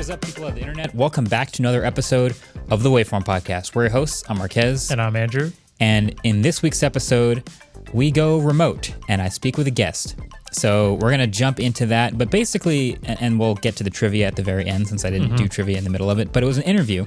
is up, people of the internet? Welcome back to another episode of the Waveform podcast. We're your hosts. I'm Marques. And I'm Andrew. And in this week's episode, we go remote and I speak with a guest. So we're going to jump into that. But basically, and we'll get to the trivia at the very end since I didn't do trivia in the middle of it, but it was an interview.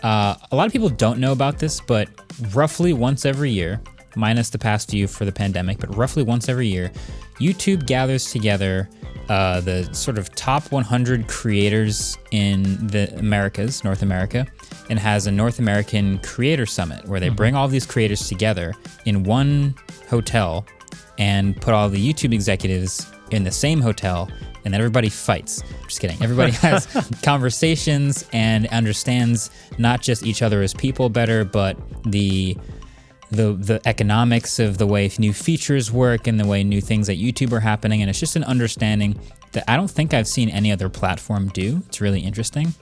A lot of people don't know about this, but roughly once every year, minus the past few for the pandemic, but roughly once every year, YouTube gathers together the sort of top 100 creators in the Americas, North America, and has a North American Creator Summit where they bring all these creators together in one hotel and put all the YouTube executives in the same hotel, and then everybody fights. Just kidding. Everybody has conversations and understands not just each other as people better, but the economics of the way new features work and the way new things at YouTube are happening. And it's just an understanding that I don't think I've seen any other platform do. It's really interesting.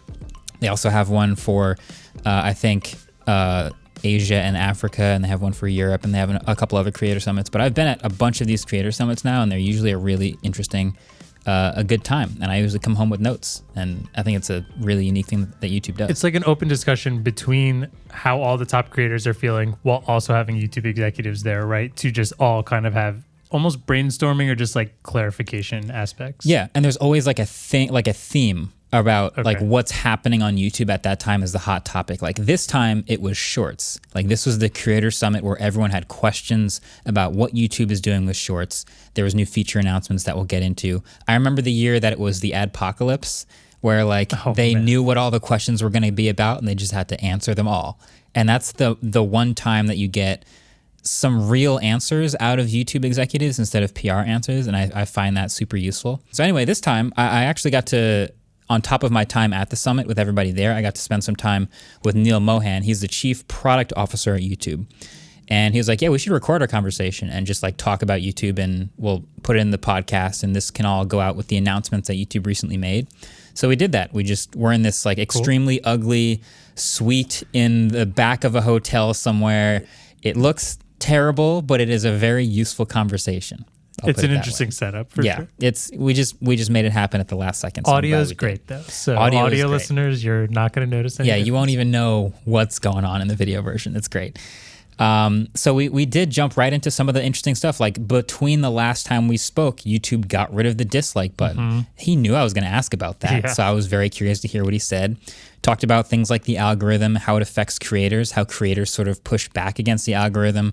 They also have one for, I think, Asia and Africa, and they have one for Europe, and they have a couple other creator summits. But I've been at a bunch of these creator summits now, and they're usually a really interesting, a good time. And I usually come home with notes, and I think it's a really unique thing that YouTube does. It's like an open discussion between how all the top creators are feeling while also having YouTube executives there, right? To just all kind of have almost brainstorming or just like clarification aspects. Yeah, and there's always like a theme about like what's happening on YouTube at that time is the hot topic. Like this time it was shorts. Like this was the creator summit where everyone had questions about what YouTube is doing with shorts. There was new feature announcements that we'll get into. I remember the year that it was the adpocalypse where like they knew what all the questions were going to be about and they just had to answer them all. And that's the one time that you get some real answers out of YouTube executives instead of PR answers. And I find that super useful. So anyway, this time I actually got to, on top of my time at the summit with everybody there, I got to spend some time with Neal Mohan. He's the chief product officer at YouTube. And he was like, yeah, we should record our conversation and just like talk about YouTube, and we'll put it in the podcast, and this can all go out with the announcements that YouTube recently made. So we did that. We're in this like extremely ugly suite in the back of a hotel somewhere. It looks terrible, but it is a very useful conversation. It's an interesting setup for sure. We just made it happen at the last second. So audio is great though. So audio listeners, you're not going to notice anything. Yeah, you won't even know what's going on in the video version. It's great. So we did jump right into some of the interesting stuff. Like between the last time we spoke, YouTube got rid of the dislike button. He knew I was going to ask about that. So I was very curious to hear what he said. Talked about things like the algorithm, how it affects creators, how creators sort of push back against the algorithm.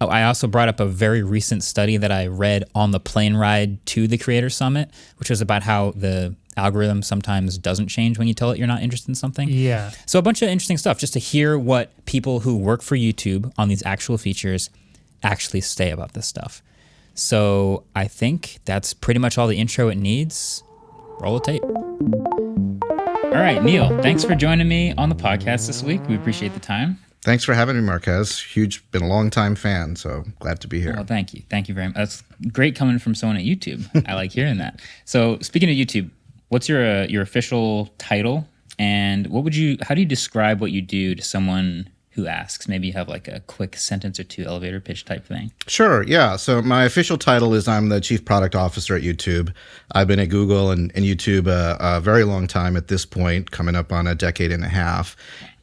I also brought up a very recent study that I read on the plane ride to the Creator Summit, which was about how the algorithm sometimes doesn't change when you tell it you're not interested in something. Yeah. So a bunch of interesting stuff just to hear what people who work for YouTube on these actual features actually say about this stuff. So I think that's pretty much all the intro it needs. Roll the tape. All right, Neal, thanks for joining me on the podcast this week. We appreciate the time. Thanks for having me, Marques. Been a long-time fan, so glad to be here. Well, thank you. Thank you very much. That's great coming from someone at YouTube. I like hearing that. So speaking of YouTube, what's your official title, and how do you describe what you do to someone who asks? Maybe you have like a quick sentence or two, elevator pitch type thing. Sure, yeah. So my official title is I'm the Chief Product Officer at YouTube. I've been at Google and YouTube a very long time at this point, coming up on a decade and a half.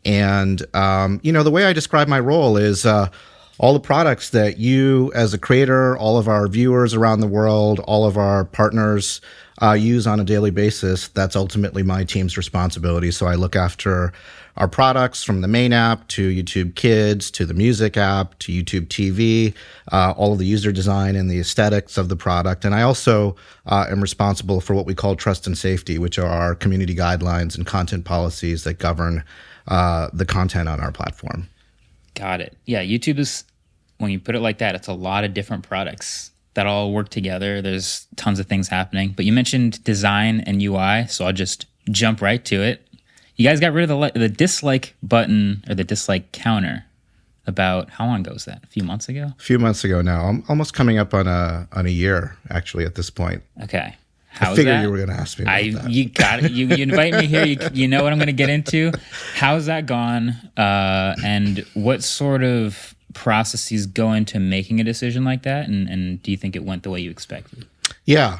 And, the way I describe my role is all the products that you as a creator, all of our viewers around the world, all of our partners use on a daily basis. That's ultimately my team's responsibility. So I look after our products from the main app to YouTube Kids to the music app to YouTube TV, all of the user design and the aesthetics of the product. And I also am responsible for what we call trust and safety, which are our community guidelines and content policies that govern the content on our platform. Got it. Yeah, YouTube is, when you put it like that, it's a lot of different products that all work together. There's tons of things happening. But you mentioned design and UI, so I'll just jump right to it. You guys got rid of the dislike button or the dislike counter about, how long ago was that? A few months ago? A few months ago now. I'm almost coming up on a year, actually, at this point. Okay. I figured you were going to ask me about that. You got it. You invite me here. You know what I'm going to get into. How's that gone? And what sort of processes go into making a decision like that? And do you think it went the way you expected? Yeah.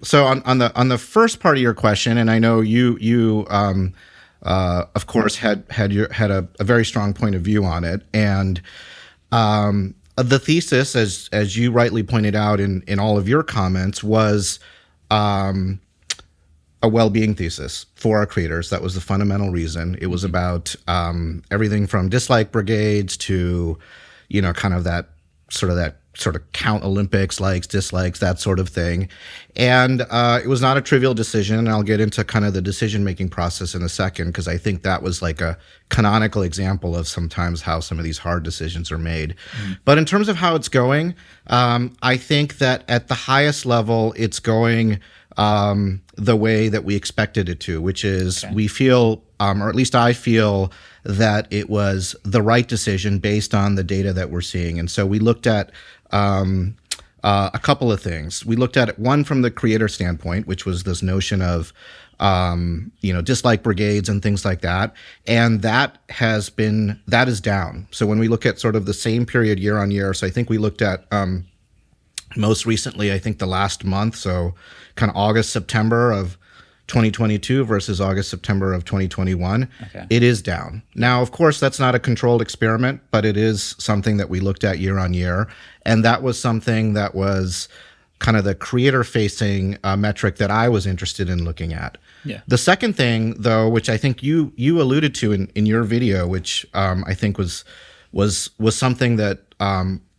So on the first part of your question, and I know you of course had a very strong point of view on it, and the thesis, as you rightly pointed out in all of your comments, was a well-being thesis for our creators. That was the fundamental reason. It was about everything from dislike brigades to, kind of that sort of count Olympics, likes, dislikes, that sort of thing. And it was not a trivial decision. And I'll get into kind of the decision-making process in a second, because I think that was like a canonical example of sometimes how some of these hard decisions are made. But in terms of how it's going, I think that at the highest level, it's going the way that we expected it to, which is we feel, or at least I feel, that it was the right decision based on the data that we're seeing. And so we looked at a couple of things. We looked at it, one from the creator standpoint, which was this notion of dislike brigades and things like that. And that is down. So when we look at sort of the same period year on year, so I think we looked at most recently, I think the last month, so kind of August, September of 2022 versus August, September of 2021, it is down. Now, of course, that's not a controlled experiment, but it is something that we looked at year on year. And that was something that was kind of the creator-facing metric that I was interested in looking at. Yeah. The second thing, though, which I think you alluded to in your video, which I think was something that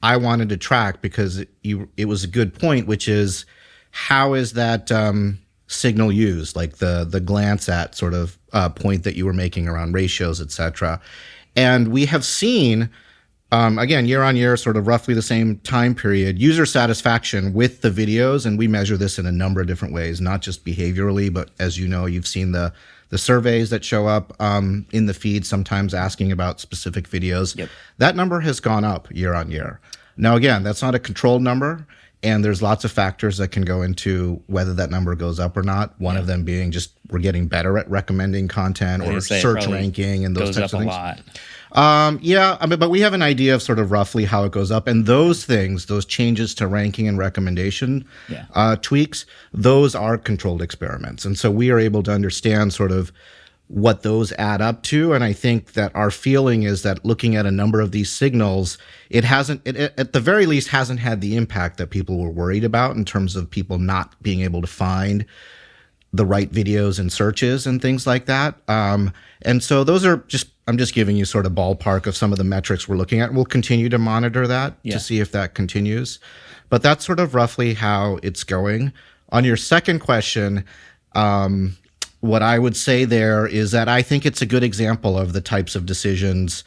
I wanted to track, because it was a good point, which is how is that signal used, like the glance at sort of point that you were making around ratios, et cetera. And we have seen, again, year on year, sort of roughly the same time period, user satisfaction with the videos. And we measure this in a number of different ways, not just behaviorally, but as you know, you've seen the surveys that show up in the feed, sometimes asking about specific videos. Yep. That number has gone up year on year. Now, again, that's not a controlled number, and there's lots of factors that can go into whether that number goes up or not. One of them being just we're getting better at recommending content or search ranking and those types of things. Goes up a lot. But we have an idea of sort of roughly how it goes up, and those things, those changes to ranking and recommendation tweaks, those are controlled experiments, and so we are able to understand sort of what those add up to. And I think that our feeling is that looking at a number of these signals, it at the very least hasn't had the impact that people were worried about in terms of people not being able to find the right videos and searches and things like that. And so those are I'm just giving you sort of ballpark of some of the metrics we're looking at. We'll continue to monitor that to see if that continues. But that's sort of roughly how it's going. On your second question, what I would say there is that I think it's a good example of the types of decisions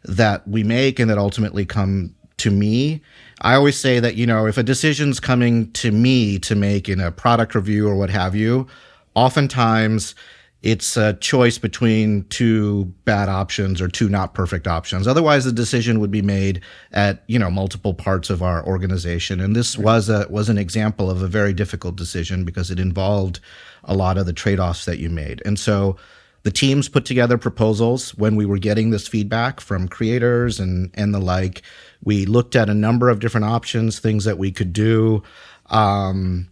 that we make and that ultimately come to me. I always say that, if a decision's coming to me to make in a product review or what have you, oftentimes it's a choice between two bad options or two not perfect options. Otherwise, the decision would be made at, multiple parts of our organization. And this was an example of a very difficult decision because it involved a lot of the trade-offs that you made. And so the teams put together proposals when we were getting this feedback from creators and the like. We looked at a number of different options, things that we could do, and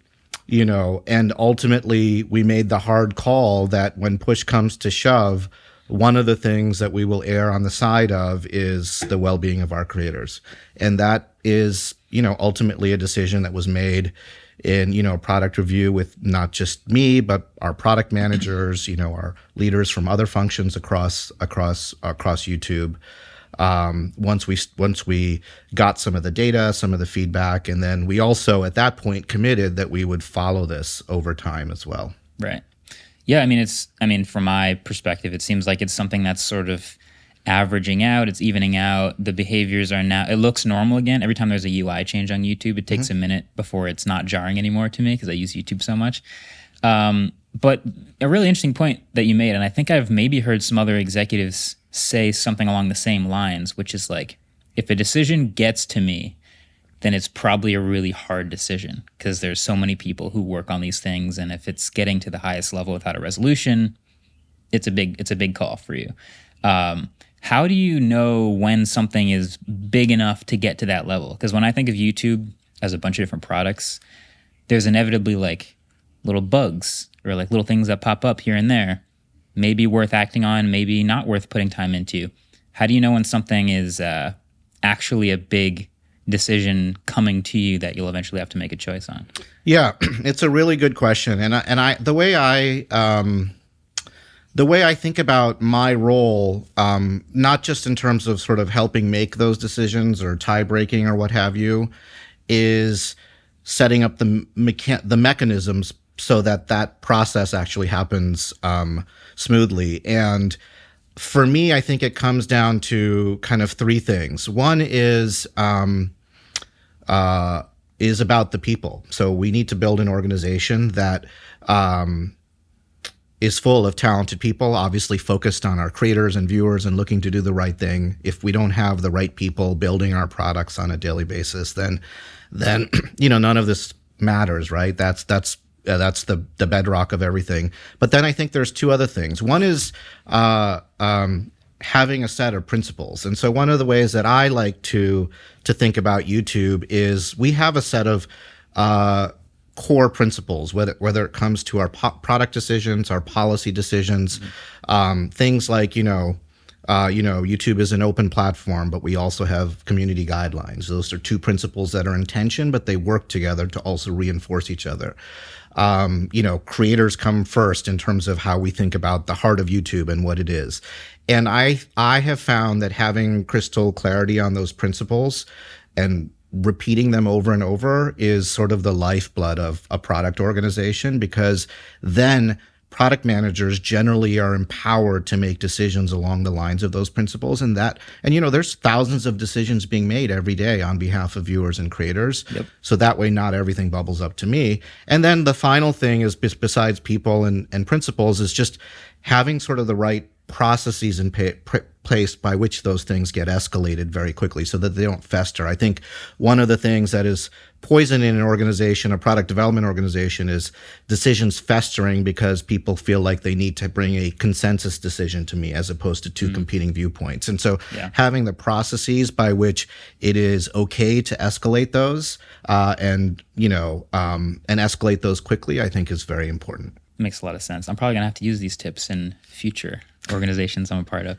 ultimately we made the hard call that when push comes to shove, one of the things that we will err on the side of is the well-being of our creators. And that is, ultimately a decision that was made in, a product review with not just me, but our product managers, our leaders from other functions across YouTube. Once we got some of the data, some of the feedback, and then we also at that point committed that we would follow this over time as well. Right. Yeah. From my perspective, it seems like it's something that's sort of averaging out, it's evening out. The behaviors are now, it looks normal again. Every time there's a UI change on YouTube, it takes a minute before it's not jarring anymore to me because I use YouTube so much. But a really interesting point that you made, and I think I've maybe heard some other executives say something along the same lines, which is like, if a decision gets to me, then it's probably a really hard decision because there's so many people who work on these things. And if it's getting to the highest level without a resolution, it's a big call for you. How do you know when something is big enough to get to that level? Because when I think of YouTube as a bunch of different products, there's inevitably like little bugs or like little things that pop up here and there, maybe worth acting on, maybe not worth putting time into. How do you know when something is actually a big decision coming to you that you'll eventually have to make a choice on? Yeah, it's a really good question, and the way I think about my role, not just in terms of sort of helping make those decisions or tie breaking or what have you, is setting up the mechanisms so that process actually happens smoothly. And for me, I think it comes down to kind of three things. One is about the people. So we need to build an organization that is full of talented people, obviously focused on our creators and viewers and looking to do the right thing. If we don't have the right people building our products on a daily basis, then none of this matters, right? That's the bedrock of everything. But then I think there's two other things. One is having a set of principles. And so one of the ways that I like to think about YouTube is we have a set of core principles, whether it comes to our product decisions, our policy decisions, things like, YouTube is an open platform, but we also have community guidelines. Those are two principles that are in tension, but they work together to also reinforce each other. Creators come first in terms of how we think about the heart of YouTube and what it is. And I have found that having crystal clarity on those principles and repeating them over and over is sort of the lifeblood of a product organization, because then product managers generally are empowered to make decisions along the lines of those principles. And there's thousands of decisions being made every day on behalf of viewers and creators. Yep. So that way, not everything bubbles up to me. And then the final thing is, besides people and principles, is just having sort of the right processes in place by which those things get escalated very quickly so that they don't fester. I think one of the things that is poison in an organization, a product development organization, is decisions festering because people feel like they need to bring a consensus decision to me as opposed to two competing viewpoints. And so having the processes by which it is okay to escalate those and escalate those quickly, I think is very important. Makes a lot of sense. I'm probably going to have to use these tips in future organizations I'm a part of.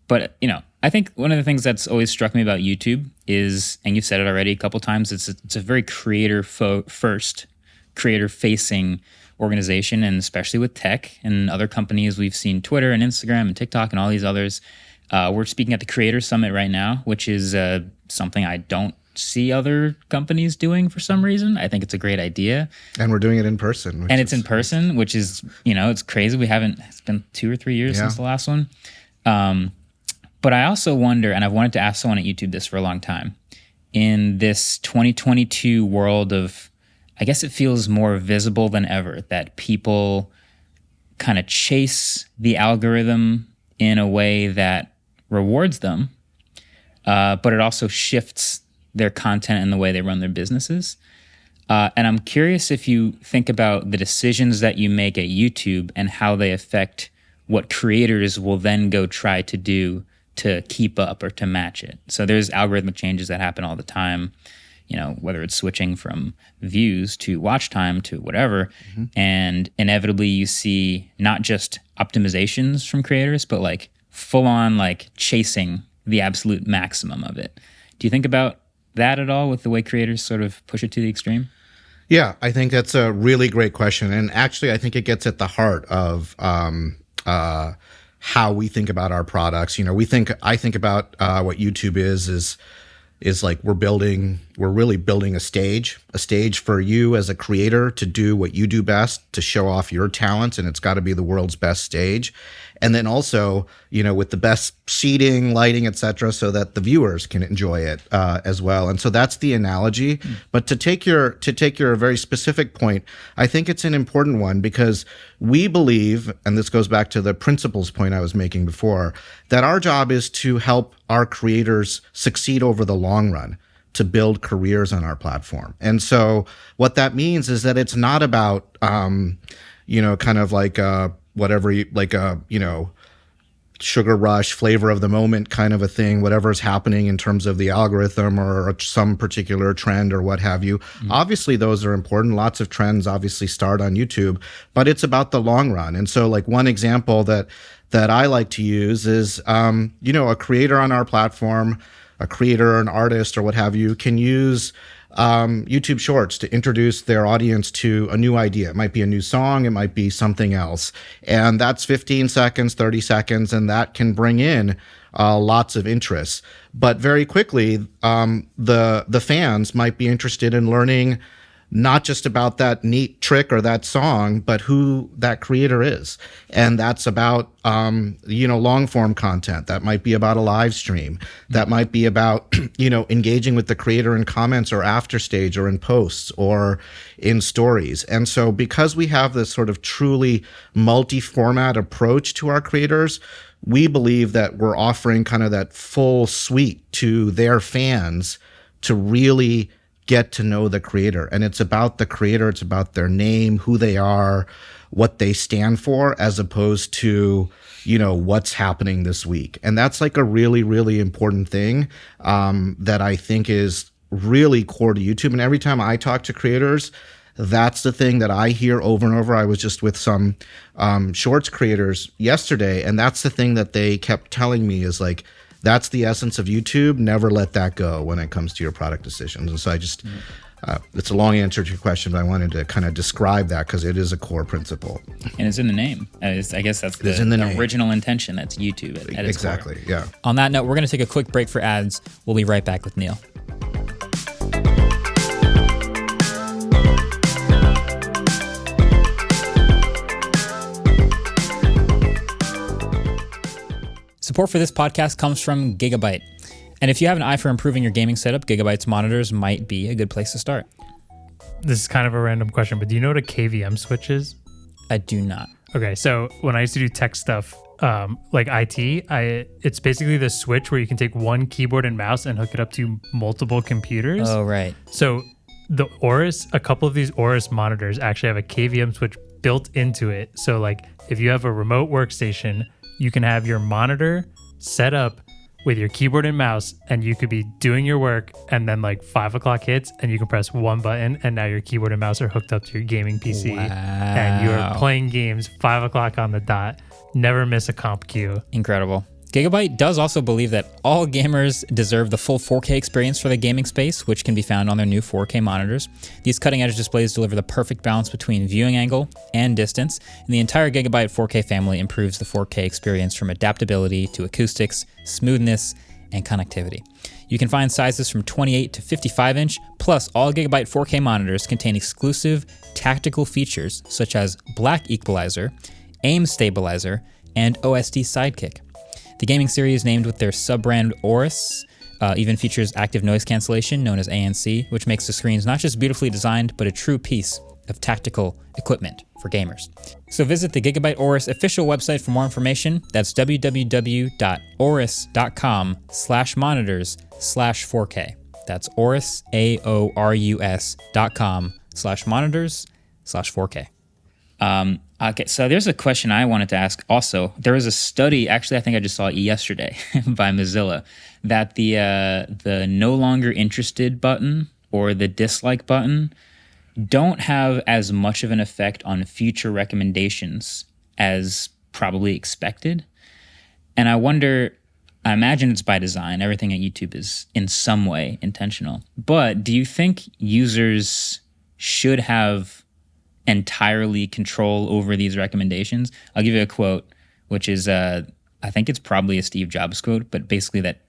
But I think one of the things that's always struck me about YouTube is, and you've said it already a couple times, it's a very creator-first, creator-facing organization, and especially with tech and other companies. We've seen Twitter and Instagram and TikTok and all these others. We're speaking at the Creator Summit right now, which is something I don't see other companies doing for some reason. I think it's a great idea. And we're doing it in person. And it's in person, which is, it's crazy. It's been 2 or 3 years since the last one. But I also wonder, and I've wanted to ask someone at YouTube this for a long time, in this 2022 world of, I guess it feels more visible than ever that people kind of chase the algorithm in a way that rewards them, but it also shifts their content and the way they run their businesses. And I'm curious if you think about the decisions that you make at YouTube and how they affect what creators will then go try to do to keep up or to match it. So there's algorithmic changes that happen all the time, whether it's switching from views to watch time to whatever. And inevitably you see not just optimizations from creators, but like full on like chasing the absolute maximum of it. Do you think about that at all with the way creators sort of push it to the extreme? Yeah, I think that's a really great question. And actually, I think it gets at the heart of how we think about our products. I think about what YouTube is like we're really building a stage for you as a creator to do what you do best, to show off your talents, and it's got to be the world's best stage. And then also, with the best seating, lighting, etc., so that the viewers can enjoy it as well. And so that's the analogy. But to take your very specific point, I think it's an important one, because we believe, and this goes back to the principles point I was making before, that our job is to help our creators succeed over the long run, to build careers on our platform. And so what that means is that it's not about, kind of like whatever, like sugar rush, flavor of the moment kind of a thing, whatever is happening in terms of the algorithm or some particular trend or what have you. Obviously, those are important. Lots of trends obviously start on YouTube, but it's about the long run. And so like one example that I like to use is, a creator on our platform, a creator, an artist or what have you, can use YouTube Shorts to introduce their audience to a new idea. It might be a new song, it might be something else. And that's 15 seconds, 30 seconds, and that can bring in lots of interest. But very quickly, the fans might be interested in learning not just about that neat trick or that song, but who that creator is. And that's about, long form content. That might be about a live stream. That might be about, engaging with the creator in comments or after stage or in posts or in stories. And so because we have this sort of truly multi-format approach to our creators, we believe that we're offering kind of that full suite to their fans to really get to know the creator. And it's about the creator, it's about their name, who they are, what they stand for, as opposed to, what's happening this week. And that's like a really, really important thing that I think is really core to YouTube. And every time I talk to creators, that's the thing that I hear over and over. I was just with some shorts creators yesterday, and that's the thing that they kept telling me is like, that's the essence of YouTube. Never let that go when it comes to your product decisions. And so I just, it's a long answer to your question, but I wanted to kind of describe that because it is a core principle. And it's in the name. I guess that's the original intention. That's YouTube at its exactly, core. Yeah. On that note, we're going to take a quick break for ads. We'll be right back with Neal. Support for this podcast comes from Gigabyte. And if you have an eye for improving your gaming setup, Gigabyte's monitors might be a good place to start. This is kind of a random question, but do you know what a KVM switch is? I do not. Okay, so when I used to do tech stuff, like IT, it's basically the switch where you can take one keyboard and mouse and hook it up to multiple computers. Oh, right. So a couple of these Aorus monitors actually have a KVM switch built into it. So like if you have a remote workstation, you can have your monitor set up with your keyboard and mouse, and you could be doing your work, and then like 5 o'clock hits, and you can press one button, and now your keyboard and mouse are hooked up to your gaming PC. Wow. And you are playing games 5 o'clock on the dot. Never miss a comp queue. Incredible. Gigabyte does also believe that all gamers deserve the full 4K experience for the gaming space, which can be found on their new 4K monitors. These cutting-edge displays deliver the perfect balance between viewing angle and distance, and the entire Gigabyte 4K family improves the 4K experience from adaptability to acoustics, smoothness, and connectivity. You can find sizes from 28 to 55-inch, plus all Gigabyte 4K monitors contain exclusive tactical features such as black equalizer, aim stabilizer, and OSD sidekick. The gaming series, named with their sub-brand Aorus, even features active noise cancellation, known as ANC, which makes the screens not just beautifully designed, but a true piece of tactical equipment for gamers. So visit the Gigabyte Aorus official website for more information. That's www.aorus.com/monitors/4K. That's Aorus, AORUS.com/monitors/4K. Okay, so there's a question I wanted to ask also. There was a study, actually I think I just saw it yesterday by Mozilla, that the no longer interested button or the dislike button don't have as much of an effect on future recommendations as probably expected. And I imagine it's by design. Everything at YouTube is in some way intentional. But do you think users should have entirely control over these recommendations? I'll give you a quote, which is, I think it's probably a Steve Jobs quote, but basically that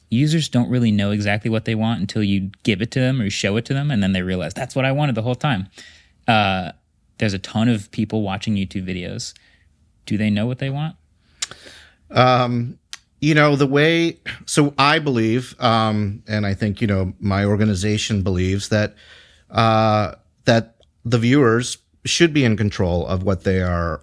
users don't really know exactly what they want until you give it to them or show it to them, and then they realize that's what I wanted the whole time. There's a ton of people watching YouTube videos. Do they know what they want? So I believe, and I think, my organization believes that the viewers should be in control of what they are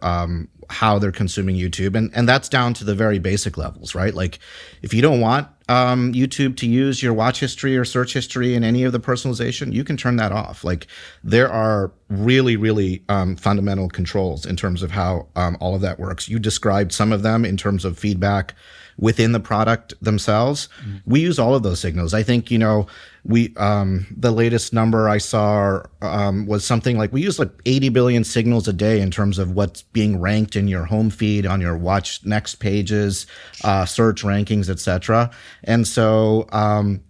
how they're consuming YouTube. And that's down to the very basic levels, right? Like if you don't want YouTube to use your watch history or search history in any of the personalization, you can turn that off. Like there are really, really fundamental controls in terms of how all of that works. You described some of them in terms of feedback within the product themselves. We use all of those signals. I think, we the latest number I saw was something like we use like 80 billion signals a day in terms of what's being ranked in your home feed, on your watch next pages, search rankings, etc. And so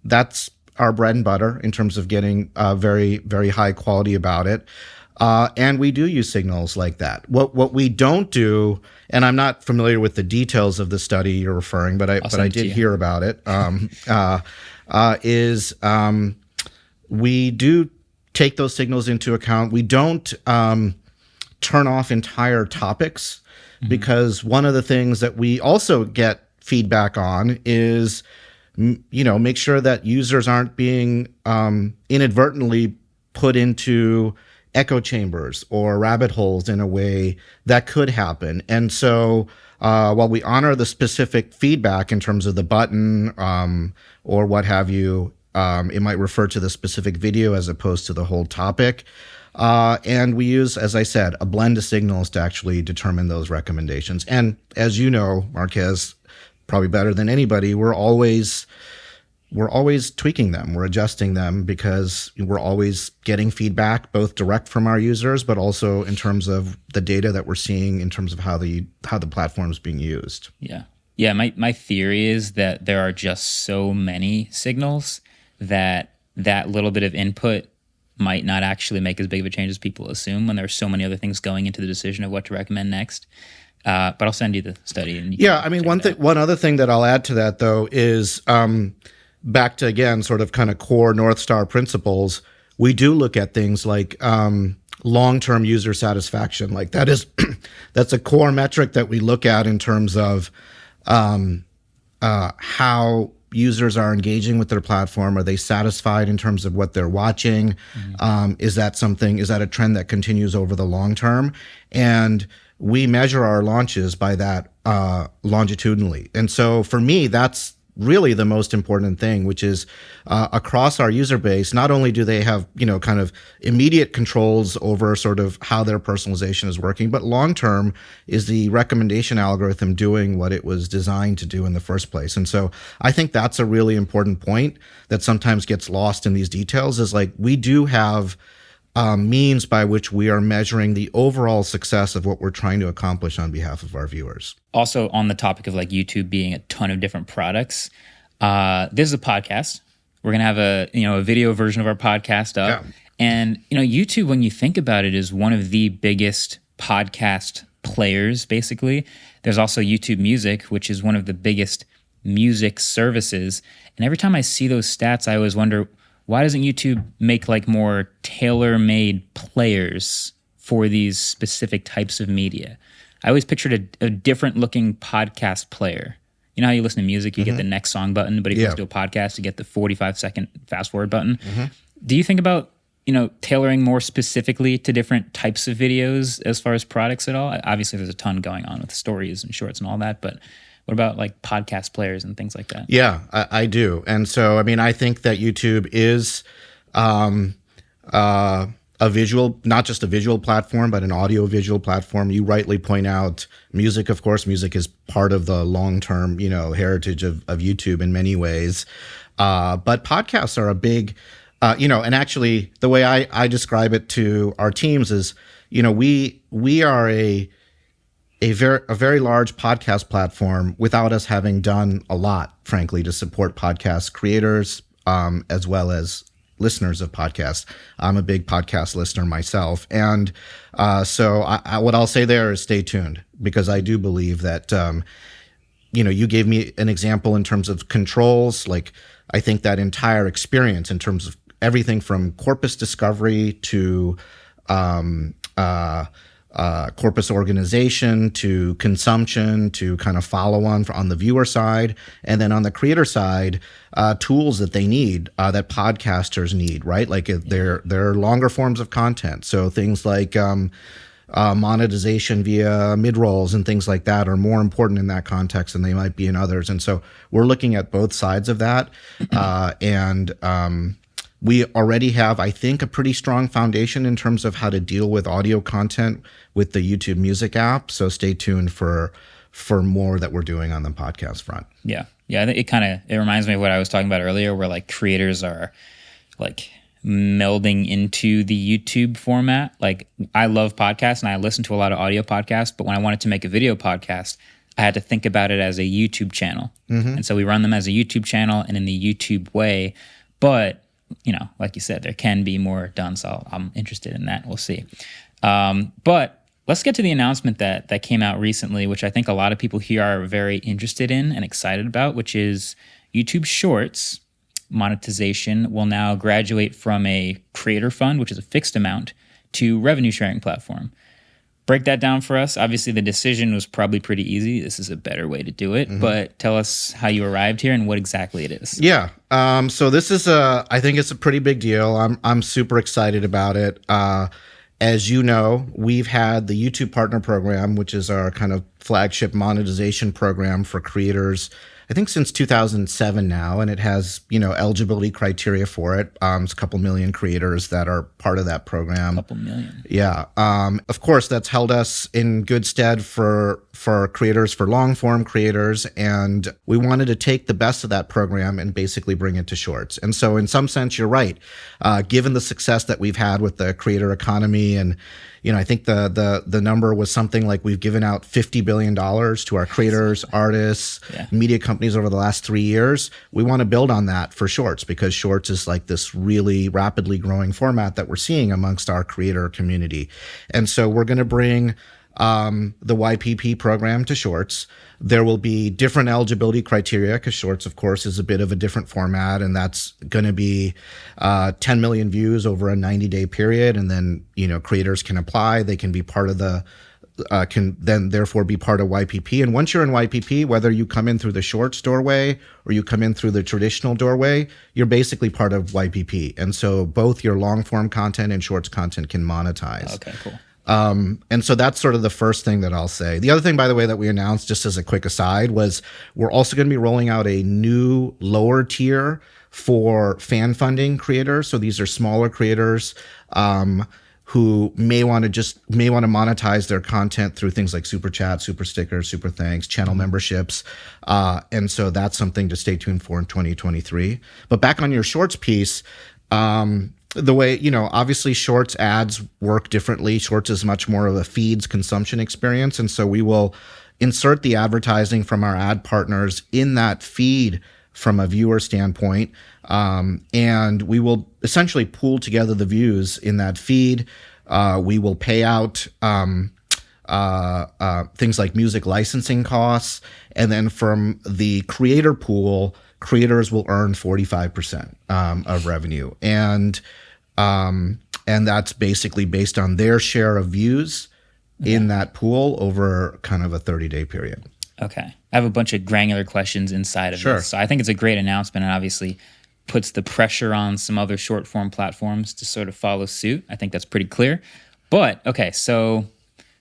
that's our bread and butter in terms of getting very, very high quality about it. And we do use signals like that. What we don't do, and I'm not familiar with the details of the study you're referring, but I did hear about it. Is we do take those signals into account. We don't turn off entire topics, because one of the things that we also get feedback on is, make sure that users aren't being inadvertently put into echo chambers or rabbit holes in a way that could happen. And so while we honor the specific feedback in terms of the button or what have you, it might refer to the specific video as opposed to the whole topic. And we use, as I said, a blend of signals to actually determine those recommendations. And as you know, Marques, probably better than anybody, we're always tweaking them. We're adjusting them because we're always getting feedback, both direct from our users, but also in terms of the data that we're seeing in terms of how the platform is being used. Yeah. My theory is that there are just so many signals that little bit of input might not actually make as big of a change as people assume when there's so many other things going into the decision of what to recommend next. But I'll send you the study. And one other thing that I'll add to that though is, back to, again, sort of kind of core North Star principles, we do look at things like long-term user satisfaction. Like that's a core metric that we look at in terms of how users are engaging with their platform. Are they satisfied in terms of what they're watching? Is that a trend that continues over the long term? And we measure our launches by that longitudinally. And so for me, that's really the most important thing, which is across our user base, not only do they have, kind of immediate controls over sort of how their personalization is working, but long-term is the recommendation algorithm doing what it was designed to do in the first place. And so I think that's a really important point that sometimes gets lost in these details, is like we do have means by which we are measuring the overall success of what we're trying to accomplish on behalf of our viewers. Also, on the topic of like YouTube being a ton of different products, this is a podcast. We're gonna have a video version of our podcast up, and YouTube, when you think about it, is one of the biggest podcast players. Basically, there's also YouTube Music, which is one of the biggest music services. And every time I see those stats, I always wonder, why doesn't YouTube make like more tailor-made players for these specific types of media? I always pictured a different looking podcast player. You know how you listen to music, you get the next song button, but if you listen to a podcast, you get the 45-second fast forward button. Do you think about, tailoring more specifically to different types of videos as far as products at all? Obviously, there's a ton going on with stories and shorts and all that, but what about like podcast players and things like that? Yeah, I do. And so, I think that YouTube is a visual, not just a visual platform, but an audio visual platform. You rightly point out music, of course. Music is part of the long-term, heritage of YouTube in many ways. But podcasts are a big, and actually the way I describe it to our teams is, we are a very large podcast platform without us having done a lot, frankly, to support podcast creators, as well as listeners of podcasts. I'm a big podcast listener myself. And so what I'll say there is stay tuned, because I do believe that, you gave me an example in terms of controls. Like, I think that entire experience in terms of everything from corpus discovery to corpus organization to consumption to kind of follow on the viewer side, and then on the creator side, tools that they need, that podcasters need, right? Like they're longer forms of content. So things like monetization via mid-rolls and things like that are more important in that context than they might be in others. And so we're looking at both sides of that. We already have, I think, a pretty strong foundation in terms of how to deal with audio content with the YouTube Music app. So stay tuned for more that we're doing on the podcast front. Yeah. Yeah. It reminds me of what I was talking about earlier, where like creators are like melding into the YouTube format. Like I love podcasts and I listen to a lot of audio podcasts, but when I wanted to make a video podcast, I had to think about it as a YouTube channel. And so we run them as a YouTube channel and in the YouTube way. But, you know, like you said, there can be more done. So I'm interested in that. We'll see. But let's get to the announcement that came out recently, which I think a lot of people here are very interested in and excited about, which is YouTube Shorts monetization will now graduate from a creator fund, which is a fixed amount, to revenue sharing platform. Break that down for us. Obviously, the decision was probably pretty easy. This is a better way to do it, but tell us how you arrived here and what exactly it is. Yeah. So this is I think it's a pretty big deal. I'm super excited about it. As you know, we've had the YouTube Partner Program, which is our kind of flagship monetization program for creators, I think since 2007 now, and it has, you know, eligibility criteria for it. It's a couple million creators that are part of that program. A couple million. Yeah. Of course, that's held us in good stead for creators, for long form creators. And we wanted to take the best of that program and basically bring it to Shorts. And so in some sense, you're right. Given the success that we've had with the creator economy, and, you know, I think the number was something like we've given out $50 billion to our creators, artists, media companies over the last 3 years. We want to build on that for Shorts, because Shorts is like this really rapidly growing format that we're seeing amongst our creator community. And so we're going to bring the YPP program to Shorts. There will be different eligibility criteria, because Shorts, of course, is a bit of a different format, and that's going to be 10 million views over a 90-day period. And then, you know, creators can apply. They can be part of the can then therefore be part of YPP. And once you're in YPP, whether you come in through the Shorts doorway or you come in through the traditional doorway, you're basically part of YPP. And so both your long form content and Shorts content can monetize. Okay, cool. And so that's sort of the first thing that I'll say. The other thing, by the way, that we announced, just as a quick aside, was we're also going to be rolling out a new lower tier for fan funding creators. So these are smaller creators who may want to monetize their content through things like super chat, super stickers, super thanks, channel memberships. And so that's something to stay tuned for in 2023. But back on your Shorts piece, the way, you know, obviously Shorts ads work differently. Shorts is much more of a feeds consumption experience. And so we will insert the advertising from our ad partners in that feed from a viewer standpoint. And we will essentially pool together the views in that feed. We will pay out things like music licensing costs. And then from the creator pool, creators will earn 45% of revenue. And that's basically based on their share of views in that pool over kind of a 30-day period. Okay. I have a bunch of granular questions inside of this. So I think it's a great announcement, and obviously puts the pressure on some other short form platforms to sort of follow suit. I think that's pretty clear. But, okay, so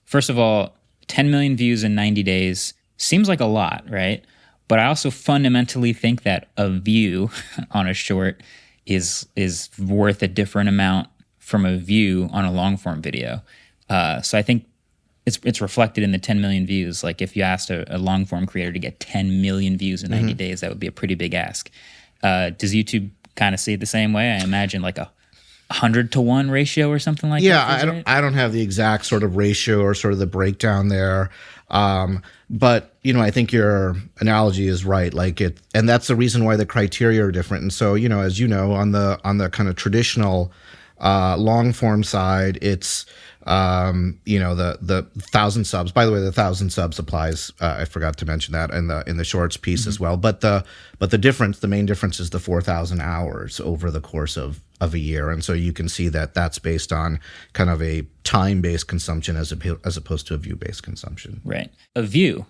first of all, 10 million views in 90 days seems like a lot, right? But I also fundamentally think that a view on a short is worth a different amount from a view on a long form video. So I think it's reflected in the 10 million views. Like if you asked a long form creator to get 10 million views in 90 days, that would be a pretty big ask. Does YouTube kind of see it the same way? I imagine like a 100-to-1 ratio or something like that. Yeah, I don't have the exact sort of ratio or sort of the breakdown there. But, you know, I think your analogy is right. Like it, and that's the reason why the criteria are different. And so, you know, as you know, on the kind of traditional long form side, it's you know, the 1,000 subs. By the way, the 1,000 subs applies. I forgot to mention that in the Shorts piece as well. But the difference, the main difference, is the 4,000 hours over the course of a year. And so you can see that that's based on kind of a time-based consumption as opposed to a view-based consumption. Right. A view,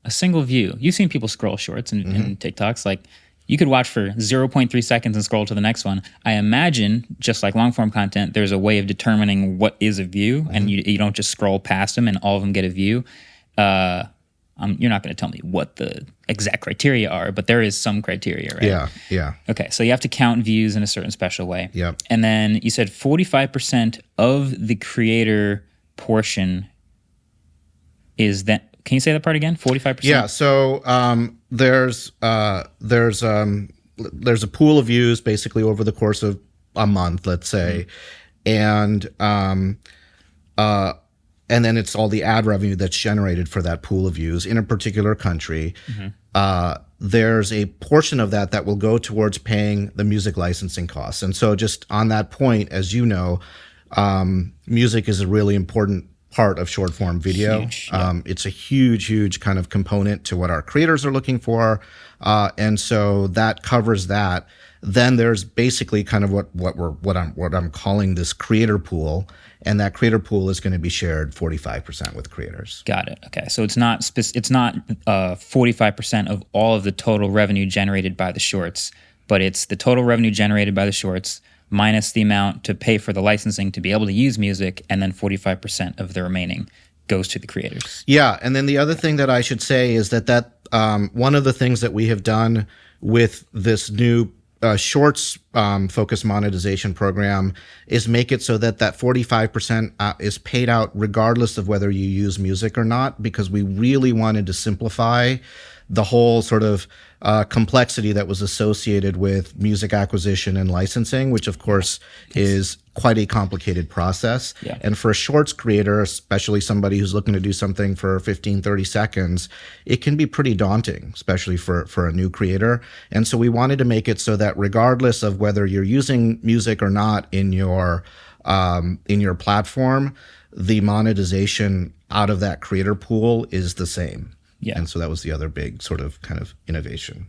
a single view. You've seen people scroll Shorts and TikToks. Like, You could watch for 0.3 seconds and scroll to the next one. I imagine, just like long form content, there's a way of determining what is a view, and you don't just scroll past them and all of them get a view. You're not going to tell me what the exact criteria are, but there is some criteria, right? Yeah. Okay, so you have to count views in a certain special way. Yep. And then you said 45% of the creator portion is that. Can you say that part again? 45%? Yeah. So there's a pool of views basically over the course of a month, let's say, and then it's all the ad revenue that's generated for that pool of views in a particular country. There's a portion of that will go towards paying the music licensing costs. And so just on that point, as you know, music is a really important part of short form video. Huge, yeah. It's a huge kind of component to what our creators are looking for. And so that covers that. Then there's basically kind of what I'm calling this creator pool, and that creator pool is going to be shared 45% with creators. Got it. Okay, so it's not 45% of all of the total revenue generated by the shorts, but it's the total revenue generated by the shorts minus the amount to pay for the licensing to be able to use music, and then 45% of the remaining goes to the creators. Yeah, and then the other thing that I should say is that one of the things that we have done with this new shorts focused monetization program is make it so that 45% is paid out regardless of whether you use music or not, because we really wanted to simplify the whole sort of complexity that was associated with music acquisition and licensing, which of course is quite a complicated process. Yeah. And for a shorts creator, especially somebody who's looking to do something for 15, 30 seconds, it can be pretty daunting, especially for a new creator. And so we wanted to make it so that regardless of whether you're using music or not in your platform, the monetization out of that creator pool is the same. Yeah. And so that was the other big sort of kind of innovation.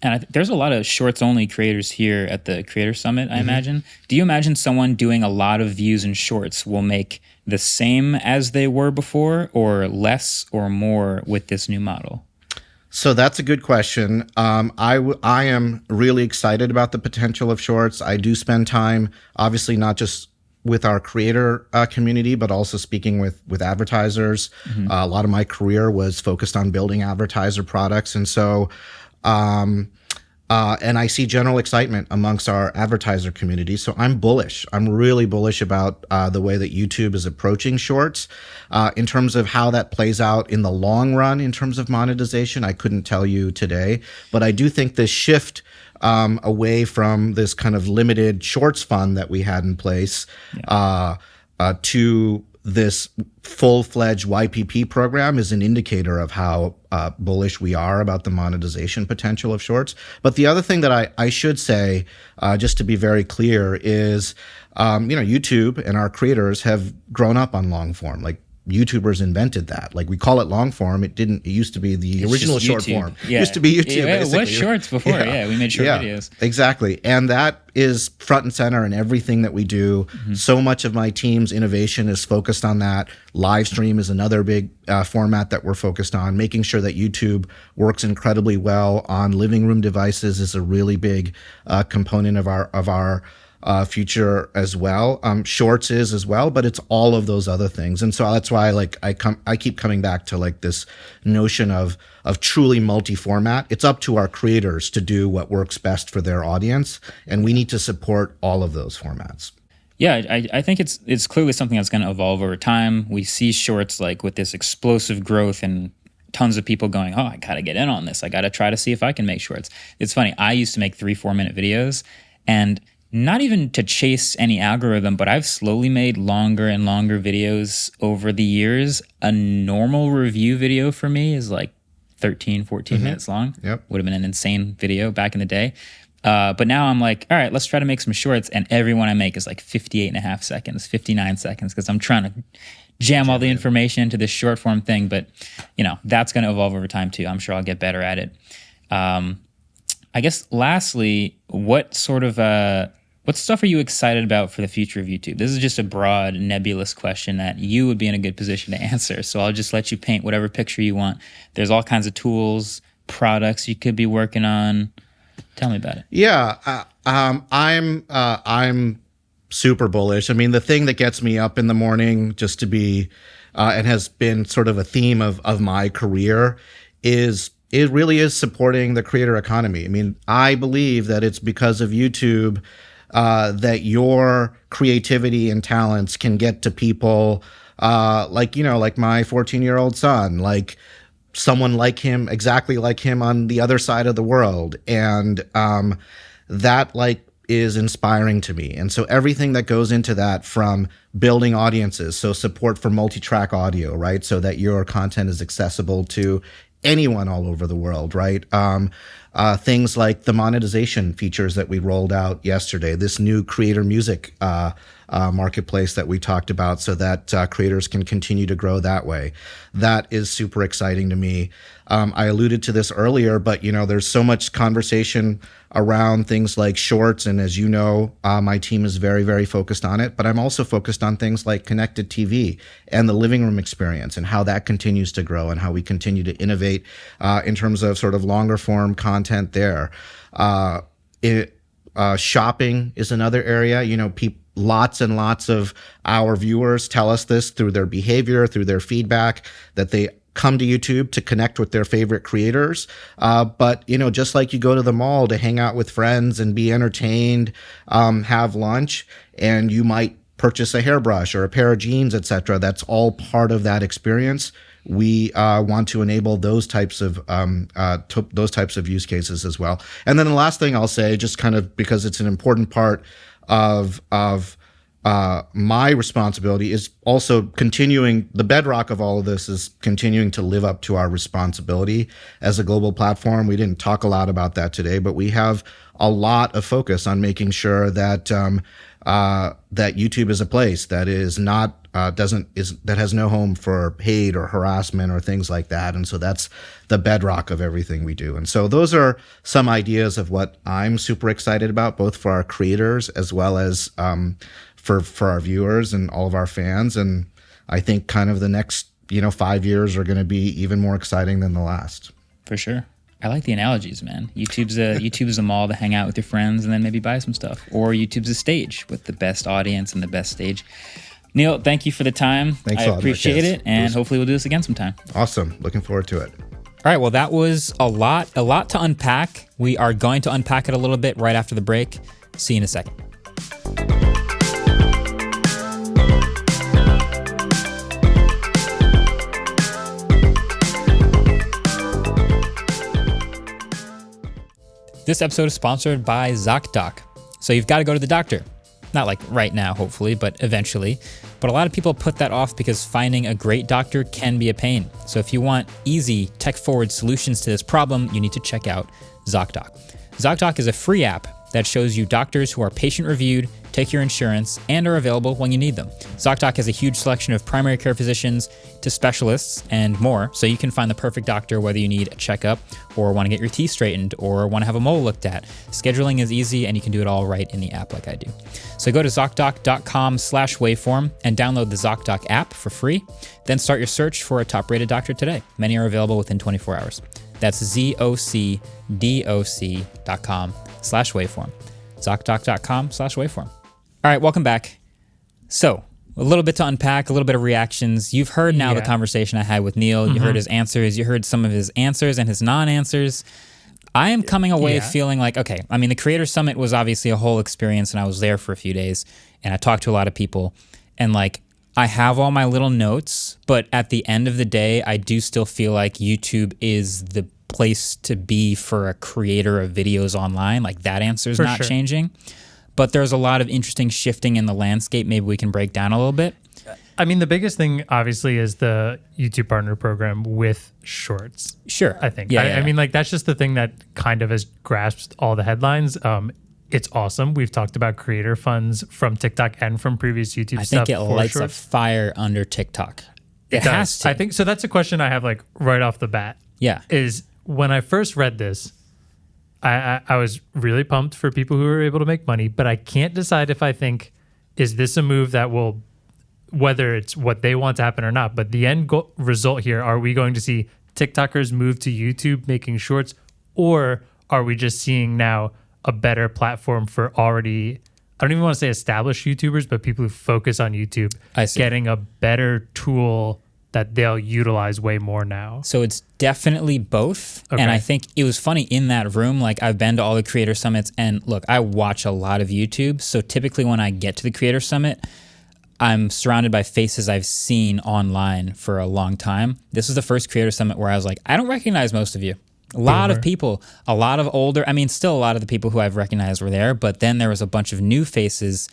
And there's a lot of shorts-only creators here at the Creator Summit, I imagine. Do you imagine someone doing a lot of views in shorts will make the same as they were before, or less or more with this new model? So that's a good question. I am really excited about the potential of shorts. I do spend time, obviously not just with our creator community, but also speaking with advertisers. A lot of my career was focused on building advertiser products. And so, and I see general excitement amongst our advertiser community. So I'm bullish. I'm really bullish about the way that YouTube is approaching shorts. In terms of how that plays out in the long run, in terms of monetization, I couldn't tell you today. But I do think this shift away from this kind of limited shorts fund that we had in place to this full-fledged YPP program is an indicator of how bullish we are about the monetization potential of shorts. But the other thing that I should say, just to be very clear, is YouTube and our creators have grown up on long form. Like, YouTubers invented that. Like, we call it long form. It used to be the original short form. Yeah. It used to be YouTube. Yeah, it basically. was shorts before. Yeah, we made short videos. Exactly. And that is front and center in everything that we do. So much of my team's innovation is focused on that. Live stream is another big format that we're focused on. Making sure that YouTube works incredibly well on living room devices is a really big component of our future as well. Shorts is as well, but it's all of those other things. And so that's why I keep coming back to like this notion of truly multi-format. It's up to our creators to do what works best for their audience, and we need to support all of those formats. Yeah, I think it's clearly something that's going to evolve over time. We see shorts like with this explosive growth and tons of people going, oh, I got to get in on this. I got to try to see if I can make shorts. It's funny. I used to make 3-4 minute videos, and not even to chase any algorithm, but I've slowly made longer and longer videos over the years. A normal review video for me is like 13, 14 minutes long. Yep. Would have been an insane video back in the day. But now I'm like, all right, let's try to make some shorts. And every one I make is like 58.5 seconds, 59 seconds, because I'm trying to jam all the information into this short form thing. But, that's going to evolve over time too. I'm sure I'll get better at it. I guess lastly, what stuff are you excited about for the future of YouTube? This is just a broad, nebulous question that you would be in a good position to answer. So I'll just let you paint whatever picture you want. There's all kinds of tools, products you could be working on. Tell me about it. Yeah, I'm super bullish. I mean, the thing that gets me up in the morning, just to be, and has been sort of a theme of my career, is it really is supporting the creator economy. I mean, I believe that it's because of YouTube that your creativity and talents can get to people like my 14-year-old son, like someone like him, exactly like him on the other side of the world. And that like is inspiring to me. And so everything that goes into that, from building audiences, so support for multi-track audio, right? So that your content is accessible to anyone all over the world, right? Things like the monetization features that we rolled out yesterday, this new creator music marketplace that we talked about, so that creators can continue to grow that way. That is super exciting to me. I alluded to this earlier, but there's so much conversation around things like shorts, and as you know, my team is very, very focused on it. But I'm also focused on things like connected TV and the living room experience, and how that continues to grow, and how we continue to innovate in terms of sort of longer form content there. Shopping is another area. Lots and lots of our viewers tell us this through their behavior, through their feedback, that they come to YouTube to connect with their favorite creators. But just like you go to the mall to hang out with friends and be entertained, have lunch, and you might purchase a hairbrush or a pair of jeans, etc. That's all part of that experience. We want to enable those types of use cases as well. And then the last thing I'll say, just kind of because it's an important part of my responsibility, is also continuing. The bedrock of all of this is continuing to live up to our responsibility as a global platform. We didn't talk a lot about that today, but we have a lot of focus on making sure that that YouTube is a place that is not that has no home for hate or harassment or things like that. And so that's the bedrock of everything we do. And so those are some ideas of what I'm super excited about, both for our creators as well as for our viewers and all of our fans. And I think kind of the next 5 years are going to be even more exciting than the last. For sure. I like the analogies, man. YouTube's a mall to hang out with your friends and then maybe buy some stuff. Or YouTube's a stage with the best audience and the best stage. Neal, thank you for the time. Thanks I a lot, appreciate Marques. it, and hopefully we'll do this again sometime. Awesome. Looking forward to it. All right, well, that was a lot to unpack. We are going to unpack it a little bit right after the break. See you in a second. This episode is sponsored by Zocdoc. So you've got to go to the doctor. Not like right now, hopefully, but eventually. But a lot of people put that off because finding a great doctor can be a pain. So if you want easy, tech-forward solutions to this problem, you need to check out Zocdoc. Zocdoc is a free app that shows you doctors who are patient-reviewed, take your insurance, and are available when you need them. Zocdoc has a huge selection of primary care physicians to specialists and more, so you can find the perfect doctor whether you need a checkup or want to get your teeth straightened or want to have a mole looked at. Scheduling is easy, and you can do it all right in the app like I do. So go to Zocdoc.com/waveform and download the Zocdoc app for free. Then start your search for a top-rated doctor today. Many are available within 24 hours. That's ZocDoc.com/waveform. Zocdoc.com/waveform. All right, welcome back. So, a little bit to unpack, a little bit of reactions. You've heard now the conversation I had with Neal. You heard his answers. You heard some of his answers and his non-answers. I am coming away feeling like, okay, I mean, the Creator Summit was obviously a whole experience, and I was there for a few days, and I talked to a lot of people, and like, I have all my little notes, but at the end of the day, I do still feel like YouTube is the place to be for a creator of videos online. Like, that answer is not changing. But there's a lot of interesting shifting in the landscape. Maybe we can break down a little bit. I mean, the biggest thing, obviously, is the YouTube Partner Program with Shorts. Sure. I think. I mean, like, that's just the thing that kind of has grasped all the headlines. It's awesome. We've talked about creator funds from TikTok and from previous YouTube stuff. I think it lights a fire under TikTok. It has to. I think so. That's a question I have, like, right off the bat. Yeah. Is when I first read this, I was really pumped for people who are able to make money, but I can't decide if I think, is this a move that will, whether it's what they want to happen or not, but the end result here, are we going to see TikTokers move to YouTube making shorts, or are we just seeing now a better platform for already, I don't even want to say established YouTubers, but people who focus on YouTube getting a better tool that they'll utilize way more now? So it's definitely both. Okay. And I think it was funny in that room, like I've been to all the creator summits, and look, I watch a lot of YouTube. So typically when I get to the creator summit, I'm surrounded by faces I've seen online for a long time. This is the first creator summit where I was like, I don't recognize most of you. A lot of people, a lot of older, still a lot of the people who I've recognized were there, but then there was a bunch of new faces,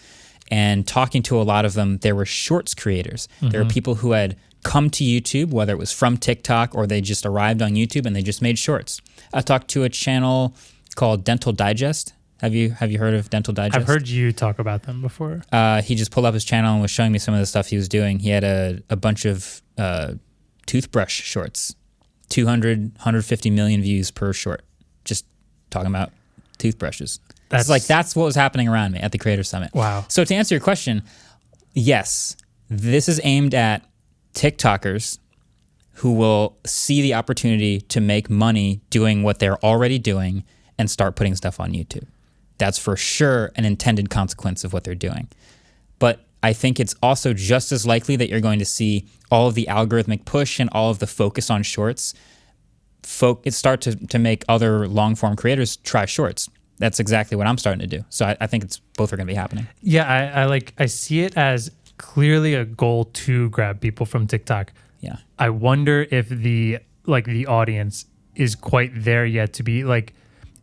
and talking to a lot of them, there were shorts creators. There were people who had come to YouTube, whether it was from TikTok or they just arrived on YouTube and they just made shorts. I talked to a channel called Dental Digest. Have you heard of Dental Digest? I've heard you talk about them before. He just pulled up his channel and was showing me some of the stuff he was doing. He had a bunch of toothbrush shorts, 200, 150 million views per short, just talking about toothbrushes. That's what was happening around me at the Creator Summit. Wow. So to answer your question, yes, this is aimed at TikTokers who will see the opportunity to make money doing what they're already doing and start putting stuff on YouTube. That's for sure an intended consequence of what they're doing. But I think it's also just as likely that you're going to see all of the algorithmic push and all of the focus on shorts start to make other long-form creators try shorts. That's exactly what I'm starting to do. So I think both are going to be happening. Yeah, I see it as clearly a goal to grab people from TikTok. Yeah. I wonder if the audience is quite there yet to be like,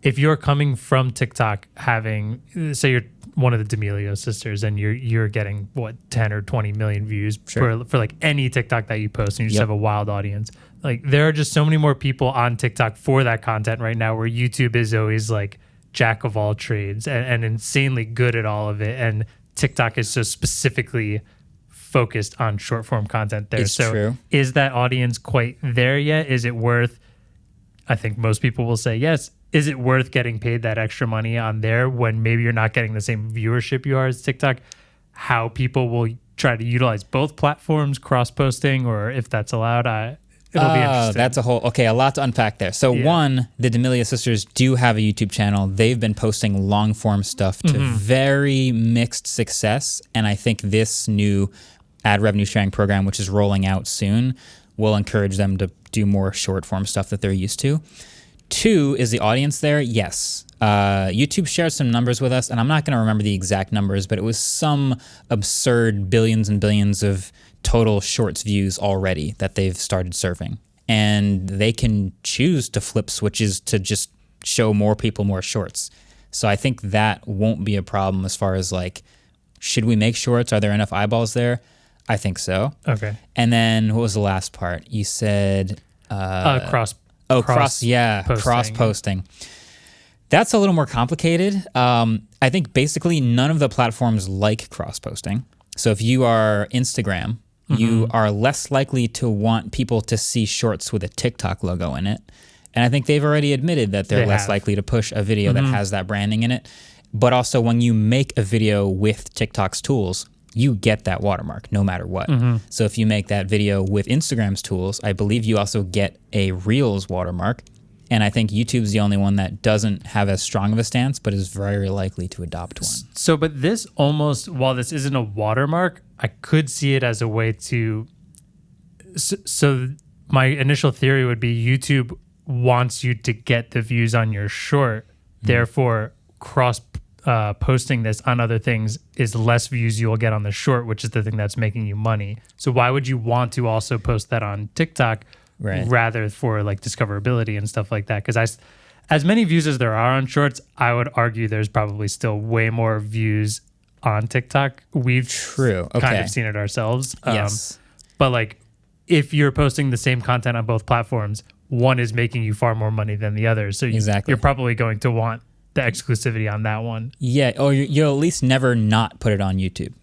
if you're coming from TikTok having, say you're one of the D'Amelio sisters and you're getting 10 or 20 million views for like any TikTok that you post, and you just have a wild audience. Like there are just so many more people on TikTok for that content right now, where YouTube is always like jack of all trades and insanely good at all of it. And TikTok is so specifically focused on short form content there. It's true. Is that audience quite there yet? Is it worth, I think most people will say yes. Is it worth getting paid that extra money on there when maybe you're not getting the same viewership you are as TikTok? How people will try to utilize both platforms, cross-posting, or if that's allowed, it'll be interesting. That's a lot to unpack there. So one, the D'Amelio sisters do have a YouTube channel. They've been posting long-form stuff to very mixed success, and I think this new ad revenue sharing program, which is rolling out soon, will encourage them to do more short-form stuff that they're used to. Two, is the audience there? Yes. YouTube shared some numbers with us, and I'm not going to remember the exact numbers, but it was some absurd billions and billions of total shorts views already that they've started serving. And they can choose to flip switches to just show more people more shorts. So I think that won't be a problem as far as like, should we make shorts? Are there enough eyeballs there? I think so. Okay. And then what was the last part? You said... cross-posting. That's a little more complicated. I think basically none of the platforms like cross-posting. So if you are Instagram, you are less likely to want people to see shorts with a TikTok logo in it. And I think they've already admitted that they're less likely to push a video that has that branding in it. But also when you make a video with TikTok's tools, you get that watermark no matter what. So if you make that video with Instagram's tools, I believe you also get a Reels watermark. And I think YouTube's the only one that doesn't have as strong of a stance, but is very likely to adopt one. So, but this almost, while this isn't a watermark, I could see it as a way to... So my initial theory would be YouTube wants you to get the views on your short. Therefore, posting this on other things is less views you'll get on the short, which is the thing that's making you money. So why would you want to also post that on TikTok rather for like discoverability and stuff like that? Because as many views as there are on shorts, I would argue there's probably still way more views on TikTok. We've kind of seen it ourselves. Yes. But like if you're posting the same content on both platforms, one is making you far more money than the other. So you're probably going to want the exclusivity on that one. Yeah, or you'll at least never not put it on YouTube.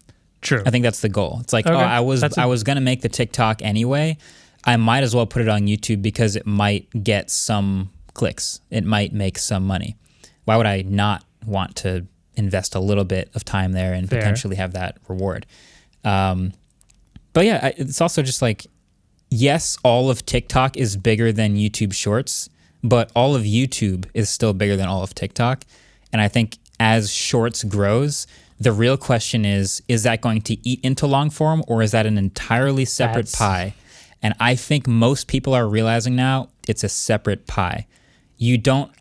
True. I think that's the goal. It's like, I was going to make the TikTok anyway. I might as well put it on YouTube because it might get some clicks. It might make some money. Why would I not want to invest a little bit of time there and potentially have that reward? But yeah, it's also just like, yes, all of TikTok is bigger than YouTube Shorts, but all of YouTube is still bigger than all of TikTok. And I think as Shorts grows, the real question is that going to eat into long form, or is that an entirely separate pie? And I think most people are realizing now it's a separate pie. You don't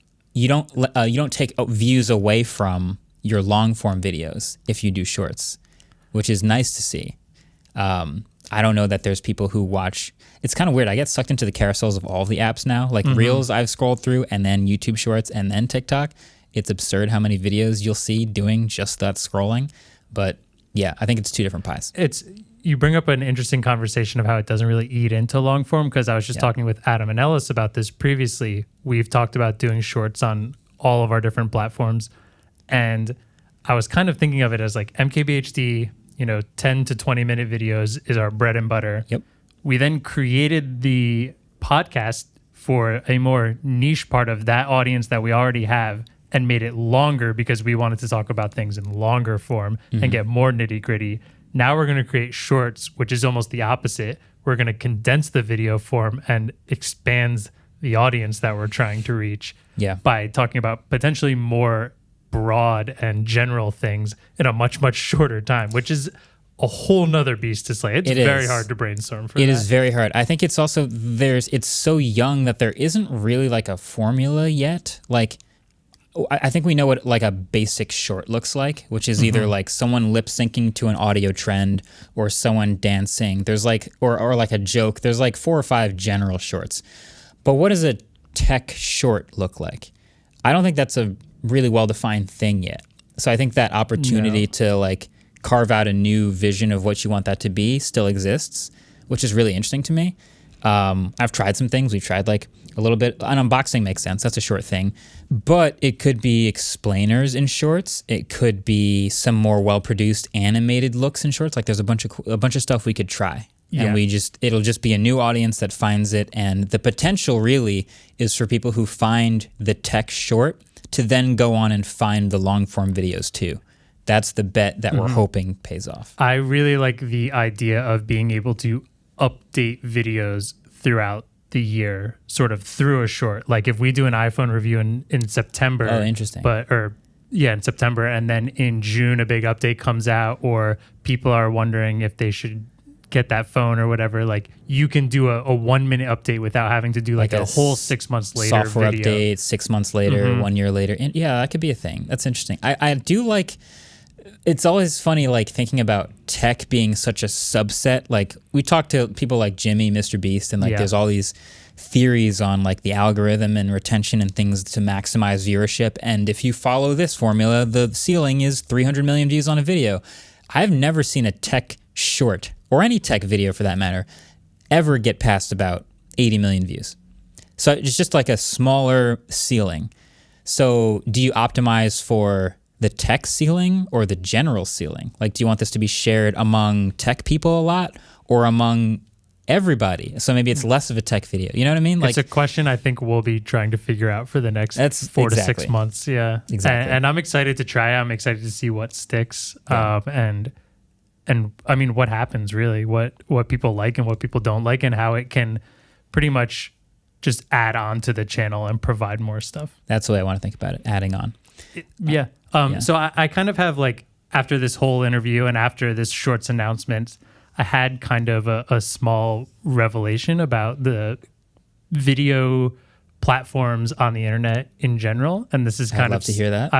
take views away from your long form videos if you do Shorts, which is nice to see. I don't know that there's people who watch. It's kind of weird. I get sucked into the carousels of all of the apps now. Like Reels I've scrolled through, and then YouTube Shorts, and then TikTok. It's absurd how many videos you'll see doing just that scrolling. But yeah, I think it's two different pies. You bring up an interesting conversation of how it doesn't really eat into long form, because I was just talking with Adam and Ellis about this previously. We've talked about doing Shorts on all of our different platforms. And I was kind of thinking of it as like MKBHD, 10 to 20 minute videos is our bread and butter. Yep. We then created the podcast for a more niche part of that audience that we already have, and made it longer because we wanted to talk about things in longer form and get more nitty gritty. Now we're going to create Shorts, which is almost the opposite. We're going to condense the video form and expand the audience that we're trying to reach by talking about potentially more broad and general things in a much, much shorter time, which is a whole nother beast to slay. It's very hard to brainstorm for that. It is very hard. I think it's also, it's so young that there isn't really like a formula yet. Like, I think we know what like a basic short looks like, which is either like someone lip syncing to an audio trend or someone dancing. There's like, or like a joke. There's like 4 or 5 general shorts. But what does a tech short look like? I don't think that's a really well-defined thing yet. So I think that opportunity to like carve out a new vision of what you want that to be still exists, which is really interesting to me. I've tried some things. We've tried like a little bit. An unboxing makes sense. That's a short thing. But it could be explainers in Shorts. It could be some more well-produced animated looks in Shorts. Like there's a bunch of stuff we could try. And it'll just be a new audience that finds it. And the potential really is for people who find the tech short to then go on and find the long-form videos too. That's the bet that we're hoping pays off. I really like the idea of being able to update videos throughout the year, sort of through a short. Like if we do an iPhone review in September. Oh, interesting. In September, and then in June a big update comes out, or people are wondering if they should get that phone or whatever. Like you can do a 1-minute update without having to do like a whole 6 months later software video. Update 6 months later, 1 year later. And yeah, that could be a thing. That's interesting. I do like. It's always funny, like thinking about tech being such a subset. Like we talk to people like Jimmy, Mr. Beast, and like there's all these theories on like the algorithm and retention and things to maximize viewership. And if you follow this formula, the ceiling is 300 million views on a video. I've never seen a tech short, or any tech video for that matter, ever get past about 80 million views. So it's just like a smaller ceiling. So do you optimize for the tech ceiling or the general ceiling? Like, do you want this to be shared among tech people a lot or among everybody? So maybe it's less of a tech video. You know what I mean? Like, it's a question I think we'll be trying to figure out for the next 4 to 6 months. Yeah, exactly. And I'm excited to try. I'm excited to see what sticks. And I mean, what happens really? What people like and what people don't like, and how it can pretty much just add on to the channel and provide more stuff. That's the way I want to think about it. Adding on. So I kind of have like, after this whole interview and after this Shorts announcement, I had kind of a small revelation about the video platforms on the internet in general. And this is kind of... I'd love to hear that.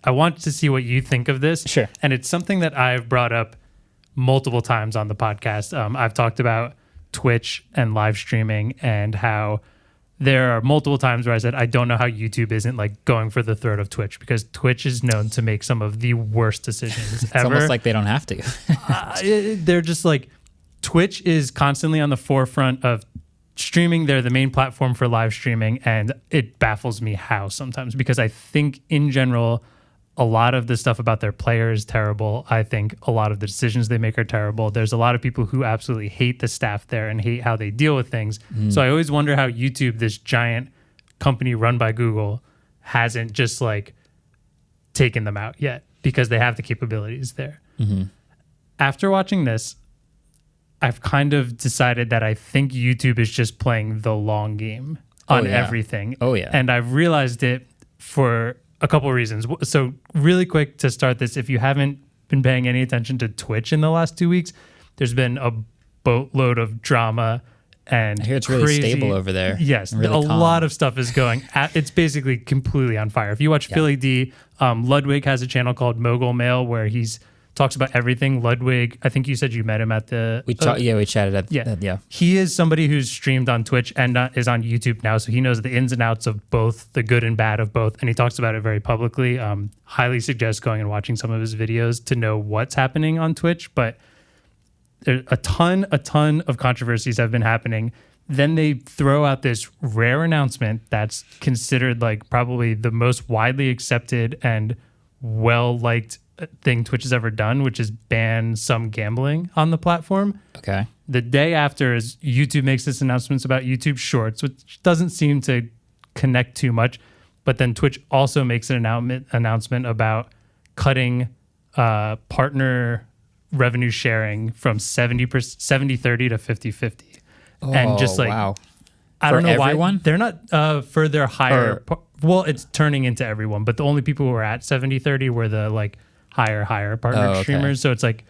I want to see what you think of this. Sure. And it's something that I've brought up multiple times on the podcast. I've talked about Twitch and live streaming, and how there are multiple times where I said, I don't know how YouTube isn't like going for the throat of Twitch, because Twitch is known to make some of the worst decisions it's ever. Almost like they don't have to. They're just like, Twitch is constantly on the forefront of streaming. They're the main platform for live streaming, and it baffles me how sometimes, because I think in general, a lot of the stuff about their player is terrible. I think a lot of the decisions they make are terrible. There's a lot of people who absolutely hate the staff there and hate how they deal with things. So I always wonder how YouTube, this giant company run by Google, hasn't just like taken them out yet, because they have the capabilities there. After watching this, I've kind of decided that I think YouTube is just playing the long game. on yeah. everything. Oh, yeah. And I've realized it for a couple of reasons. So really quick to start this, if you haven't been paying any attention to Twitch in the last 2 weeks, there's been a boatload of drama and I hear it's really crazy, stable over there. Yes, Really a calm. lot of stuff is going. It's basically completely on fire. If you watch Philly D, Ludwig has a channel called Mogul Mail where he's talks about everything. Ludwig, I think you said you met him at the. We chatted at yeah. He is somebody who's streamed on Twitch and is on YouTube now, so he knows the ins and outs of both, the good and bad of both, and he talks about it very publicly. Highly suggest going and watching some of his videos to know what's happening on Twitch, but there's a ton of controversies have been happening. Then they throw out this rare announcement that's considered like probably the most widely accepted and well-liked thing Twitch has ever done, which is ban some gambling on the platform. Okay. The day after is YouTube makes this announcement about YouTube Shorts, which doesn't seem to connect too much. But then Twitch also makes an announcement about cutting partner revenue sharing from 70/30 to 50/50. And just like, wow. I don't For know everyone? why they're not for their higher. Well, it's turning into everyone, but the only people who are at 70/30 were the like higher partner streamers. So it's like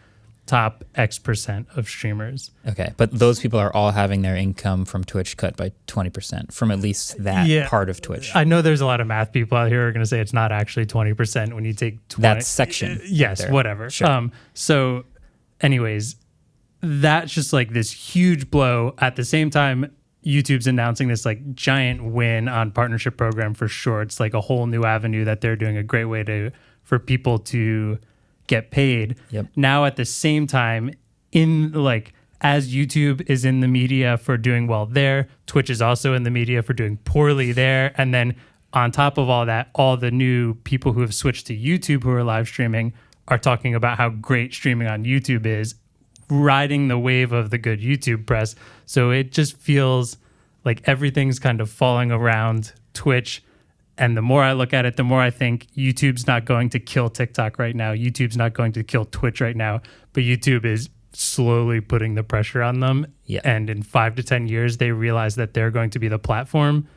top X% of streamers. Okay, but those people are all having their income from Twitch cut by 20% from at least that part of Twitch. I know there's a lot of math people out here who are going to say it's not actually 20% when you take 20. That section. Yes, there. whatever. Sure. So anyways, that's just like this huge blow. At the same time, YouTube's announcing this like giant win on partnership program for Shorts, like a whole new avenue that they're doing, a great way for people to get paid. Yep. Now at the same time, in like as YouTube is in the media for doing well there, Twitch is also in the media for doing poorly there. And then on top of all that, all the new people who have switched to YouTube who are live streaming are talking about how great streaming on YouTube is, riding the wave of the good YouTube press. So it just feels like everything's kind of falling around Twitch. And the more I look at it, the more I think YouTube's not going to kill TikTok right now. YouTube's not going to kill Twitch right now. But YouTube is slowly putting the pressure on them. Yeah. And in 5 to 10 years, they realize that they're going to be the platform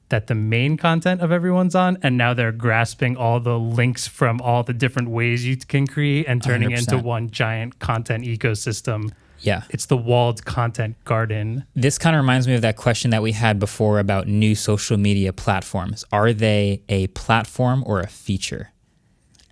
that the main content of everyone's on. And now they're grasping all the links from all the different ways you can create and turning 100%. into one giant content ecosystem. Yeah. It's the walled content garden. This kind of reminds me of that question that we had before about new social media platforms. Are they a platform or a feature?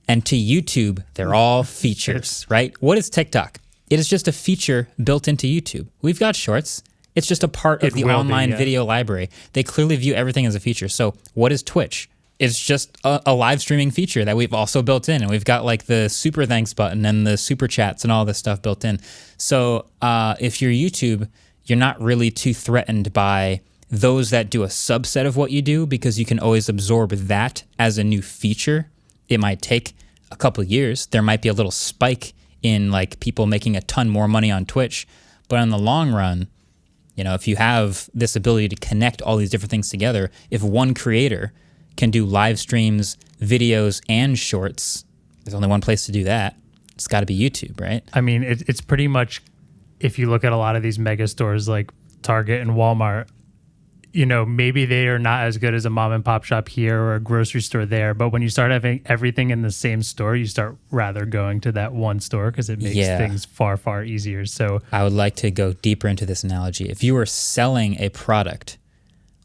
And to YouTube, they're all features, right? What is TikTok? It is just a feature built into YouTube. We've got Shorts. It's just a part of the online video library. They clearly view everything as a feature. So what is Twitch? It's just a live streaming feature that we've also built in. And we've got like the super thanks button and the super chats and all this stuff built in. So if you're YouTube, you're not really too threatened by those that do a subset of what you do because you can always absorb that as a new feature. It might take a couple of years. There might be a little spike in like people making a ton more money on Twitch. But in the long run, you know, if you have this ability to connect all these different things together, if one creator can do live streams, videos, and Shorts, there's only one place to do that. It's got to be YouTube, right? I mean, it's pretty much, if you look at a lot of these mega stores like Target and Walmart, you know, maybe they are not as good as a mom and pop shop here or a grocery store there. But when you start having everything in the same store, you start rather going to that one store because it makes things far, far easier. So I would like to go deeper into this analogy. If you were selling a product,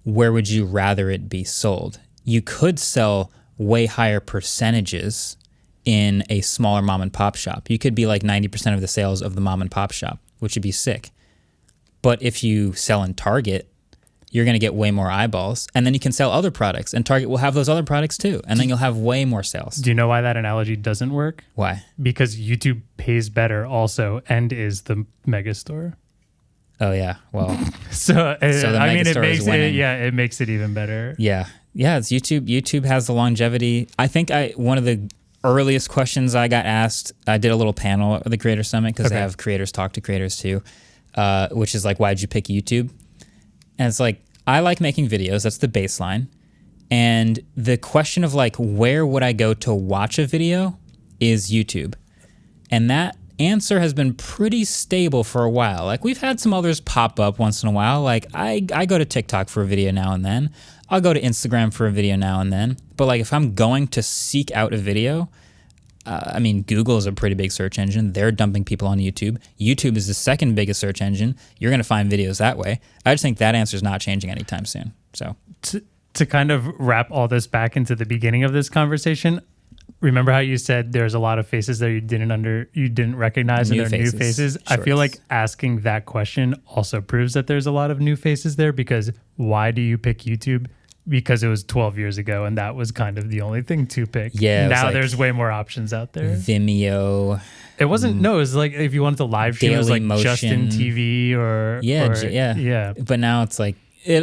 where would you rather it be sold? You could sell way higher percentages in a smaller mom and pop shop. You could be like 90% of the sales of the mom and pop shop, which would be sick. But if you sell in Target, you're going to get way more eyeballs, and then you can sell other products, and Target will have those other products too, and then you'll have way more sales. Do you know why that analogy doesn't work? Why? Because YouTube pays better also and is the mega store. Oh yeah, well, so the I mean, it megastore makes is winning. it makes it even better. Yeah, it's YouTube. YouTube has the longevity. I think one of the earliest questions I got asked, I did a little panel at the Creator Summit because they have creators talk to creators too, which is like, why'd you pick YouTube? And it's like, I like making videos. That's the baseline. And the question of like, where would I go to watch a video is YouTube. And that Answer has been pretty stable for a while. Like, we've had some others pop up once in a while. Like, I go to TikTok for a video now and then. I'll go to Instagram for a video now and then. But like, if I'm going to seek out a video, I mean, Google is a pretty big search engine. They're dumping people on YouTube. YouTube is the second biggest search engine. You're going to find videos that way. I just think that answer is not changing anytime soon. So to kind of wrap all this back into the beginning of this conversation, remember how you said there's a lot of faces that you didn't recognize and they're new faces? I feel like asking that question also proves that there's a lot of new faces there, because why do you pick YouTube? Because it was 12 years ago and that was kind of the only thing to pick. Yeah. Now there's way more options out there. Vimeo. It wasn't, no, it was like if you wanted to live stream, it was like Dailymotion. Justin TV or. Yeah. But now it's like,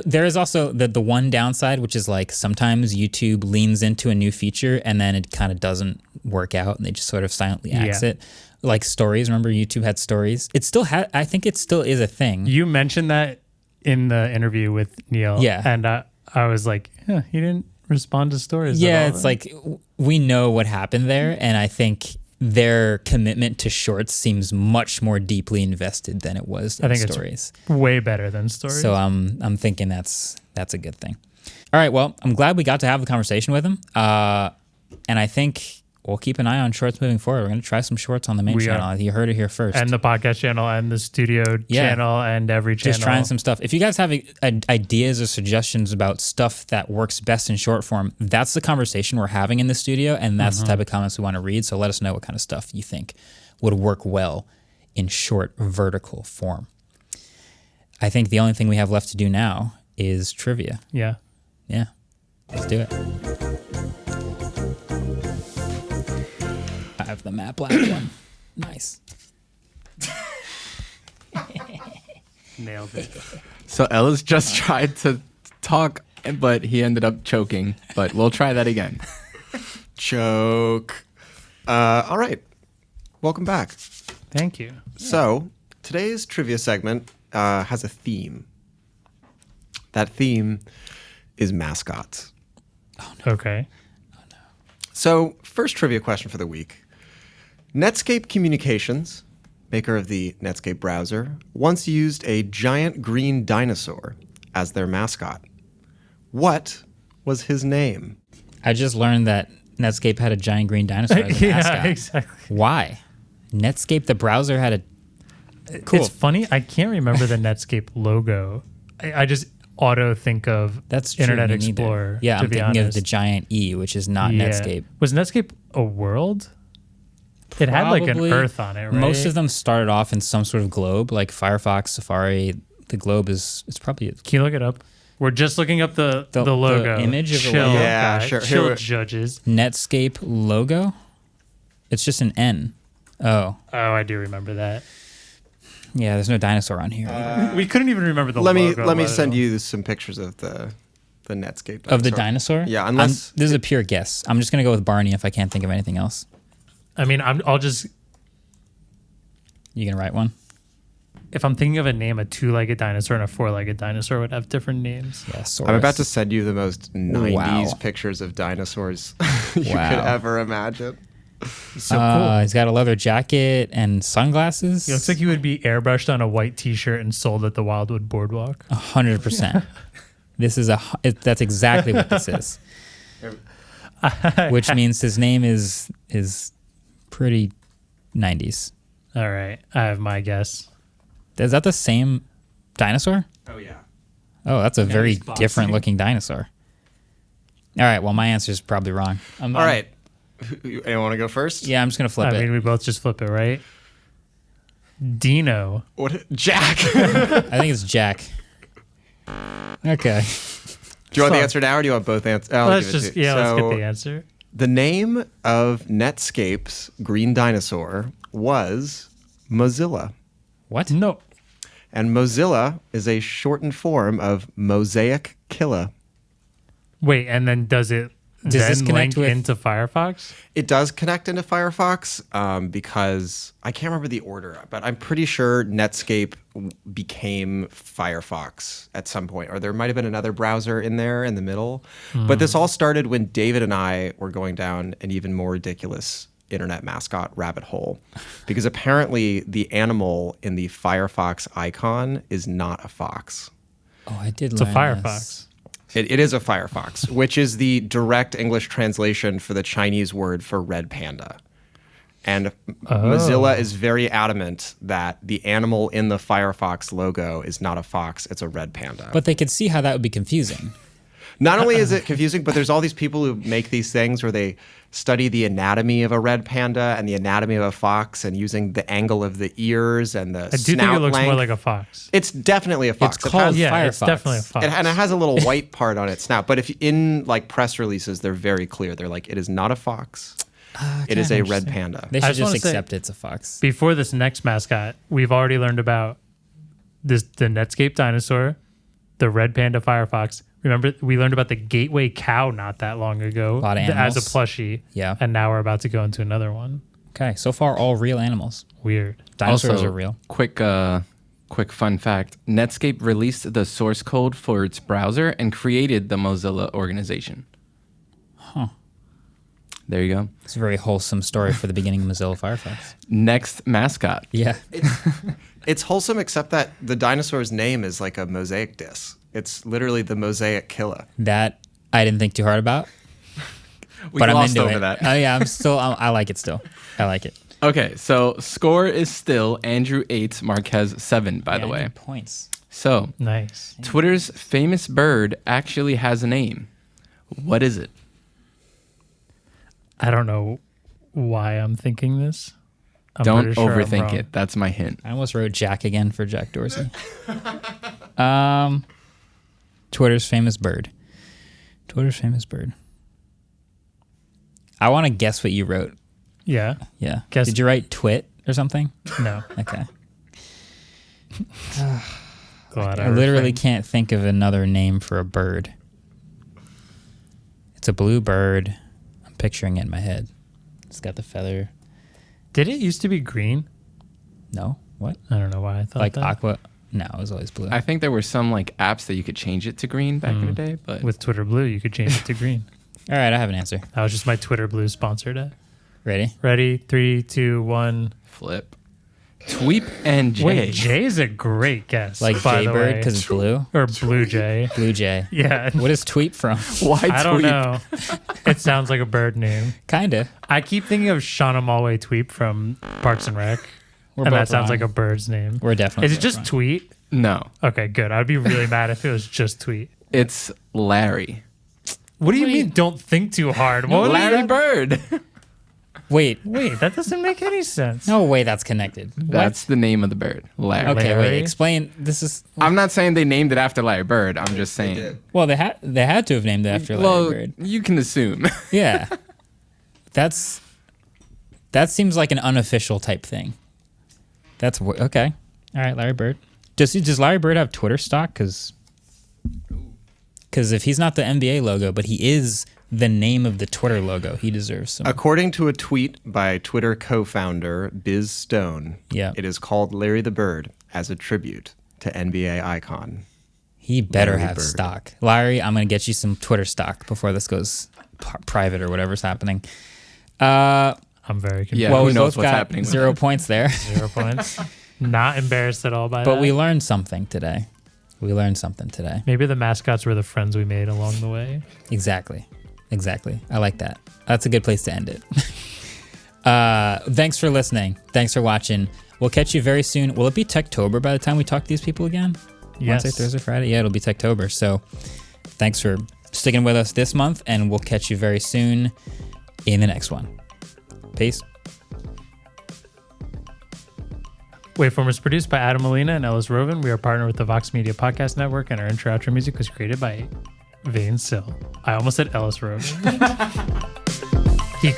there is also the one downside, which is like sometimes YouTube leans into a new feature and then it kind of doesn't work out and they just sort of silently axe it. Like stories. Remember YouTube had stories? It still had, I think it still is a thing. You mentioned that in the interview with Neal. Yeah. And I was like, he didn't respond to stories. Yeah, at all, it's like we know what happened there, and I think their commitment to shorts seems much more deeply invested than it was in stories. It's way better than stories. So I'm thinking that's a good thing. All right, well, I'm glad we got to have the conversation with him, and I think we'll keep an eye on shorts moving forward. We're going to try some shorts on the main channel. You heard it here first. And the podcast channel and the studio channel and every channel. Just trying some stuff. If you guys have ideas or suggestions about stuff that works best in short form, that's the conversation we're having in the studio, and that's the type of comments we want to read. So let us know what kind of stuff you think would work well in short vertical form. I think the only thing we have left to do now is trivia. Yeah. Yeah. Let's do it. I have the matte black one. Nice. Nailed it. So Ellis just tried to talk, but he ended up choking. But we'll try that again. Choke. All right. Welcome back. Thank you. So today's trivia segment has a theme. That theme is mascots. Oh, no. Okay. So first trivia question for the week. Netscape Communications, maker of the Netscape browser, once used a giant green dinosaur as their mascot. What was his name? I just learned that Netscape had a giant green dinosaur as a mascot. Yeah, exactly. Why? Netscape, the browser, had a... Cool. It's funny. I can't remember the Netscape logo. I just auto think of That's true, Internet me neither. Explorer. Yeah, to I'm be thinking honest. of the giant E, which is not Netscape. Was Netscape a world? It had like an Probably. Earth on it, right? Most of them started off in some sort of globe, like Firefox, Safari. The globe is probably... Can you look it up? We're just looking up the logo. The image of the Chill, logo? Yeah, guys. sure. Chill, Here- judges. Netscape logo? It's just an N. Oh. Oh, I do remember that. Yeah, there's no dinosaur on here. We couldn't even remember the Let me logo. send you some pictures of the Netscape dinosaur. Of the dinosaur? Yeah, unless this is a pure guess. I'm just going to go with Barney if I can't think of anything else. I mean, I'll just... You going to write one? If I'm thinking of a name, a two-legged dinosaur and a four-legged dinosaur would have different names. Yeah, I'm about to send you the most 90s Wow. pictures of dinosaurs you Wow. could ever imagine. So cool. He's got a leather jacket and sunglasses. It looks like he would be airbrushed on a white T-shirt and sold at the Wildwood Boardwalk. 100%. This is that's exactly what this is. Which means his name is pretty 90s. All right, I have my guess. Is that the same dinosaur? Oh, yeah. Oh, that's a very he's boxing. different looking dinosaur. All right, well, my answer is probably wrong. All right. Anyone want to go first? Yeah, I'm just going to flip I it. mean, we both just flip it, right? Dino. What? Jack. I think it's Jack. Okay. Do you want the answer now, or do you want both answers? Let's just let's get the answer. The name of Netscape's green dinosaur was Mozilla. What? No. And Mozilla is a shortened form of Mosaic Killer. Wait, and then does it this then connect link with- into Firefox? It does connect into Firefox because I can't remember the order, but I'm pretty sure Netscape became Firefox at some point, or there might have been another browser in there in the middle. But this all started when David and I were going down an even more ridiculous internet mascot rabbit hole, because apparently the animal in the Firefox icon is not a fox. Oh, I did It's a learn this. Firefox. It is a Firefox, which is the direct English translation for the Chinese word for red panda. And Mozilla is very adamant that the animal in the Firefox logo is not a fox, it's a red panda. But they could see how that would be confusing. Not only is it confusing, but there's all these people who make these things where they study the anatomy of a red panda and the anatomy of a fox and using the angle of the ears and the I do think it looks more like a fox. It's definitely a fox. It's called Yeah, Firefox. it's definitely a fox. And it has a little white part on its snout. But if in like press releases, they're very clear. They're like, it is not a fox. It is a red panda. They I should just wanna just say- accept it's a fox. Before this next mascot, we've already learned about the Netscape dinosaur, the red panda Firefox. Remember, we learned about the gateway cow not that long ago lot of as a animals. plushie. Yeah. And now we're about to go into another one. Okay, so far all real animals. Weird. Dinosaurs Also, are real. Quick fun fact: Netscape released the source code for its browser and created the Mozilla organization. Huh. There you go. It's a very wholesome story for the beginning of Mozilla Firefox. Next mascot. Yeah. It's wholesome, except that the dinosaur's name is like a mosaic disc. It's literally the mosaic killer. That I didn't think too hard about. We but I'm glossed into over it. that. Oh yeah, I like it still. I like it. Okay, so score is still Andrew 8, Marques 7, by the Yeah, I way. need points. So, Nice. Twitter's famous bird actually has a name. What is it? I don't know why I'm thinking this. I'm Don't pretty sure I'm overthink wrong. it. That's my hint. I almost wrote Jack again for Jack Dorsey. Twitter's famous bird. Twitter's famous bird. I want to guess what you wrote. Yeah. Yeah. Guess- Did you write twit or something? No. Okay. Glad I literally refrained. can't think of another name for a bird. It's a blue bird. I'm picturing it in my head. It's got the feather. Did it used to be green? No? What? I don't know why I thought Like that. aqua? No, it was always blue. I think there were some like apps that you could change it to green back in the day, but With Twitter Blue, you could change it to green. All right, I have an answer. That was just my Twitter Blue sponsored ad. Ready? Ready? 3, 2, 1. flip. Tweep and Jay. Wait, Jay is a great guess. Like by the Jaybird way. because it's blue? Or Blue Jay. Blue Jay. Yeah. What is tweet from? Why I don't Tweep? know. It sounds like a bird name. Kinda. I keep thinking of Shauna Malway Tweep from Parks and Rec. We're And both that sounds wrong. like a bird's name. We're definitely Is it both just wrong. Tweet? No, Okay, good. I'd be really mad if it was just Tweet. it's Larry. What do you mean don't think too hard? What was Larry that? Bird. Wait. Wait, that doesn't make any sense. No way that's connected. That's the name of the bird. Larry. Okay, Larry? wait. Explain. This is I'm not saying they named it after Larry Bird. I'm just saying. well. They had to have named it after Larry Well, Bird. you can assume. Yeah. That seems like an unofficial type thing. That's okay. All right, Larry Bird. Does Larry Bird have Twitter stock? Because if he's not the NBA logo, but he is the name of the Twitter logo, he deserves some. According to a tweet by Twitter co-founder Biz Stone, Yeah. it is called Larry the Bird as a tribute to NBA icon. He better Larry have Bird. stock. Larry, I'm going to get you some Twitter stock before this goes private or whatever's happening. I'm very confused. Yeah, Well, who we knows both what's got happening with 0 points there. 0 points. Not embarrassed at all by that. But we learned something today. We learned something today. Maybe the mascots were the friends we made along the way. Exactly. I like that. That's a good place to end it. Thanks for listening. Thanks for watching. We'll catch you very soon. Will it be Techtober by the time we talk to these people again? Yes. Wednesday, Thursday, Friday? Yeah, it'll be Techtober. So thanks for sticking with us this month, and we'll catch you very soon in the next one. Peace. Waveform is produced by Adam Molina and Ellis Rovin. We are partnered with the Vox Media Podcast Network, and our intro-outro music was created by Vane Sill. I almost said Ellis Rovin. He